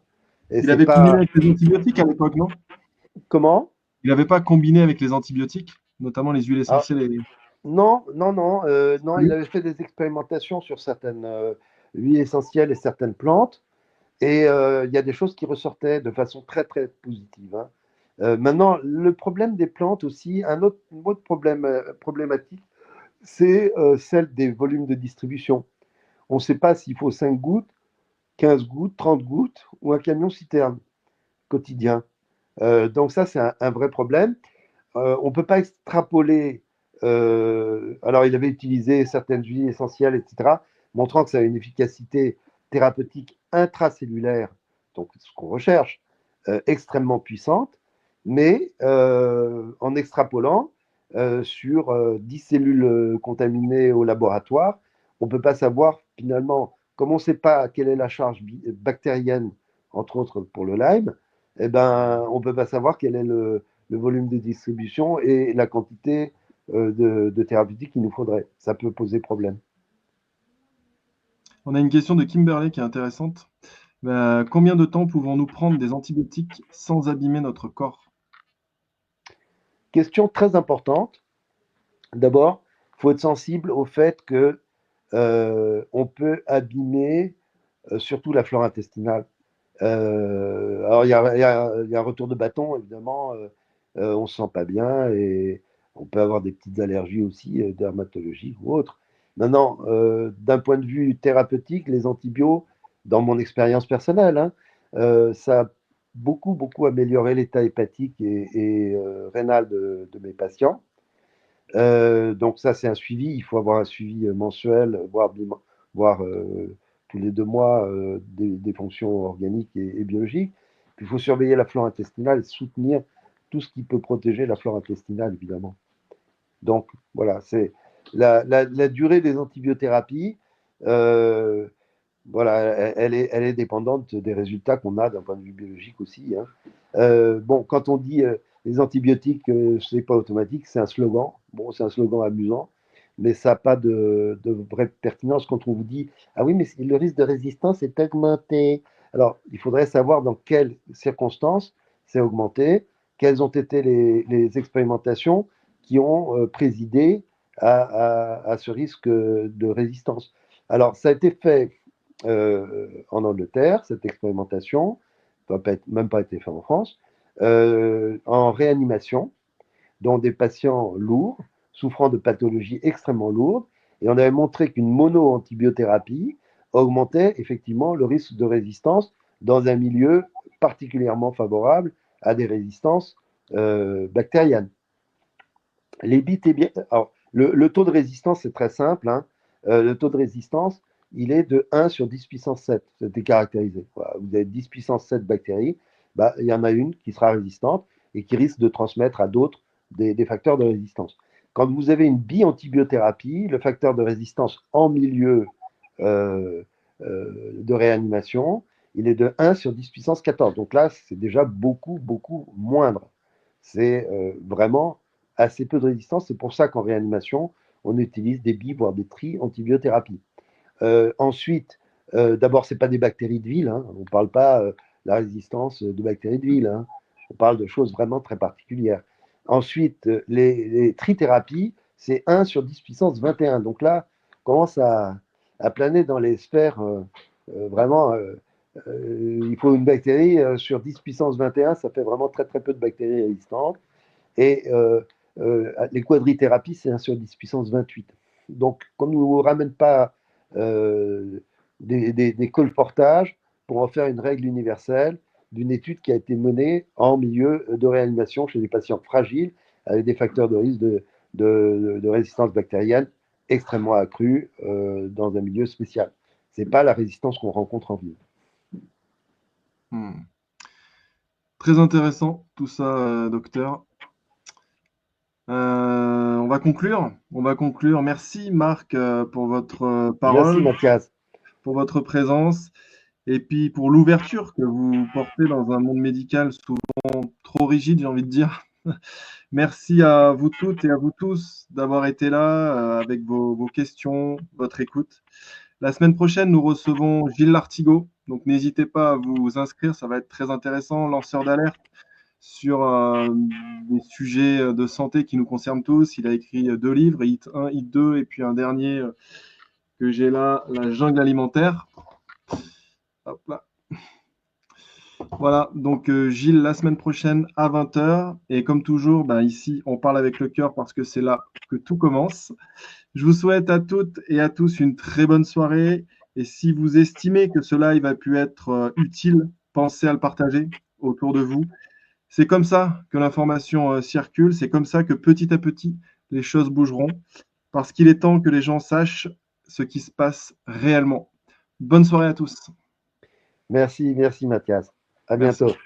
Et il c'est avait combiné pas avec les antibiotiques à l'époque, non? comment? Il n'avait pas combiné avec les antibiotiques, notamment les huiles Ah, essentielles et non, non, non, non, il oui. avait fait des expérimentations sur certaines huiles essentielles et certaines plantes, et il y a des choses qui ressortaient de façon très très positive. Hein. Maintenant, le problème des plantes aussi, une autre problème, problématique, c'est celle des volumes de distribution. On ne sait pas s'il faut 5 gouttes, 15 gouttes, 30 gouttes ou un camion citerne quotidien. Donc ça, c'est un vrai problème. On ne peut pas extrapoler. Alors, il avait utilisé certaines huiles essentielles, etc., montrant que ça a une efficacité thérapeutique intracellulaire, donc ce qu'on recherche, extrêmement puissante, mais en extrapolant sur 10 cellules contaminées au laboratoire, on ne peut pas savoir finalement, comme on ne sait pas quelle est la charge bactérienne, entre autres pour le Lyme, eh ben, on ne peut pas savoir quel est le volume de distribution et la quantité de thérapeutiques qu'il nous faudrait. Ça peut poser problème. On a une question de Kimberley qui est intéressante. Combien de temps pouvons-nous prendre des antibiotiques sans abîmer notre corps? Question très importante. D'abord, il faut être sensible au fait que on peut abîmer surtout la flore intestinale. Alors, il y a un retour de bâton, évidemment. On ne se sent pas bien et on peut avoir des petites allergies aussi, dermatologiques ou autres. Maintenant, d'un point de vue thérapeutique, les antibiotiques, dans mon expérience personnelle, hein, ça a beaucoup, beaucoup amélioré l'état hépatique et rénal de mes patients. Donc ça, c'est un suivi. Il faut avoir un suivi mensuel, voire tous les 2 mois, des fonctions organiques et biologiques. Puis il faut surveiller la flore intestinale et soutenir tout ce qui peut protéger la flore intestinale, évidemment. Donc voilà, c'est la durée des antibiothérapies. euh, voilà, elle est dépendante des résultats qu'on a d'un point de vue biologique aussi. Hein. Bon, quand on dit les antibiotiques, c'est pas automatique, c'est un slogan. Bon, c'est un slogan amusant, mais ça n'a pas de vraie pertinence quand on vous dit ah oui, mais le risque de résistance est augmenté. Alors, il faudrait savoir dans quelles circonstances c'est augmenté, quelles ont été les expérimentations qui ont présidé à ce risque de résistance. Alors, ça a été fait en Angleterre, cette expérimentation, ça n'a même pas été fait en France, en réanimation, dans des patients lourds, souffrant de pathologies extrêmement lourdes, et on avait montré qu'une mono-antibiothérapie augmentait effectivement le risque de résistance dans un milieu particulièrement favorable à des résistances bactériennes. Les bits et bien. Alors, le taux de résistance, c'est très simple. Hein. Le taux de résistance, il est de 1 sur 10 puissance 7. C'était caractérisé. Voilà. Vous avez 10 puissance 7 bactéries, bah, il y en a une qui sera résistante et qui risque de transmettre à d'autres des facteurs de résistance. Quand vous avez une bi-antibiothérapie, le facteur de résistance en milieu euh, de réanimation, il est de 1 sur 10 puissance 14. Donc là, c'est déjà beaucoup, beaucoup moindre. C'est vraiment assez peu de résistance. C'est pour ça qu'en réanimation, on utilise des bi, voire des tri-antibiothérapies. Ensuite, d'abord, ce n'est pas des bactéries de ville. Hein. On ne parle pas de la résistance de bactéries de ville. Hein. On parle de choses vraiment très particulières. Ensuite, les trithérapies, c'est 1 sur 10 puissance 21. Donc là, on commence à planer dans les sphères vraiment. Il faut une bactérie sur 10 puissance 21, ça fait vraiment très très peu de bactéries résistantes. Et les quadrithérapies, c'est 1 sur 10 puissance 28. Donc, qu'on ne nous ramène pas des colportages pour en faire une règle universelle d'une étude qui a été menée en milieu de réanimation chez des patients fragiles avec des facteurs de risque de résistance bactérienne extrêmement accrus dans un milieu spécial. Ce n'est pas la résistance qu'on rencontre en ville. Très intéressant tout ça, docteur. On va conclure. On va conclure. Merci Marc pour votre Merci parole, Mathias. pour votre présence et puis pour l'ouverture que vous portez dans un monde médical souvent trop rigide, j'ai envie de dire. Merci à vous toutes et à vous tous d'avoir été là avec vos questions, votre écoute. La semaine prochaine, nous recevons Gilles Lartigot. Donc, n'hésitez pas à vous inscrire, ça va être très intéressant. Lanceur d'alerte sur des sujets de santé qui nous concernent tous. Il a écrit 2 livres, Hit 1, Hit 2, et puis un dernier que j'ai là, La jungle alimentaire. Hop là. Voilà, donc Gilles, la semaine prochaine à 20h. Et comme toujours, ben, ici, on parle avec le cœur parce que c'est là que tout commence. Je vous souhaite à toutes et à tous une très bonne soirée. Et si vous estimez que ce live a pu être utile, pensez à le partager autour de vous. C'est comme ça que l'information circule. C'est comme ça que petit à petit, les choses bougeront. Parce qu'il est temps que les gens sachent ce qui se passe réellement. Bonne soirée à tous. Merci, merci Mathias. À Merci. bientôt.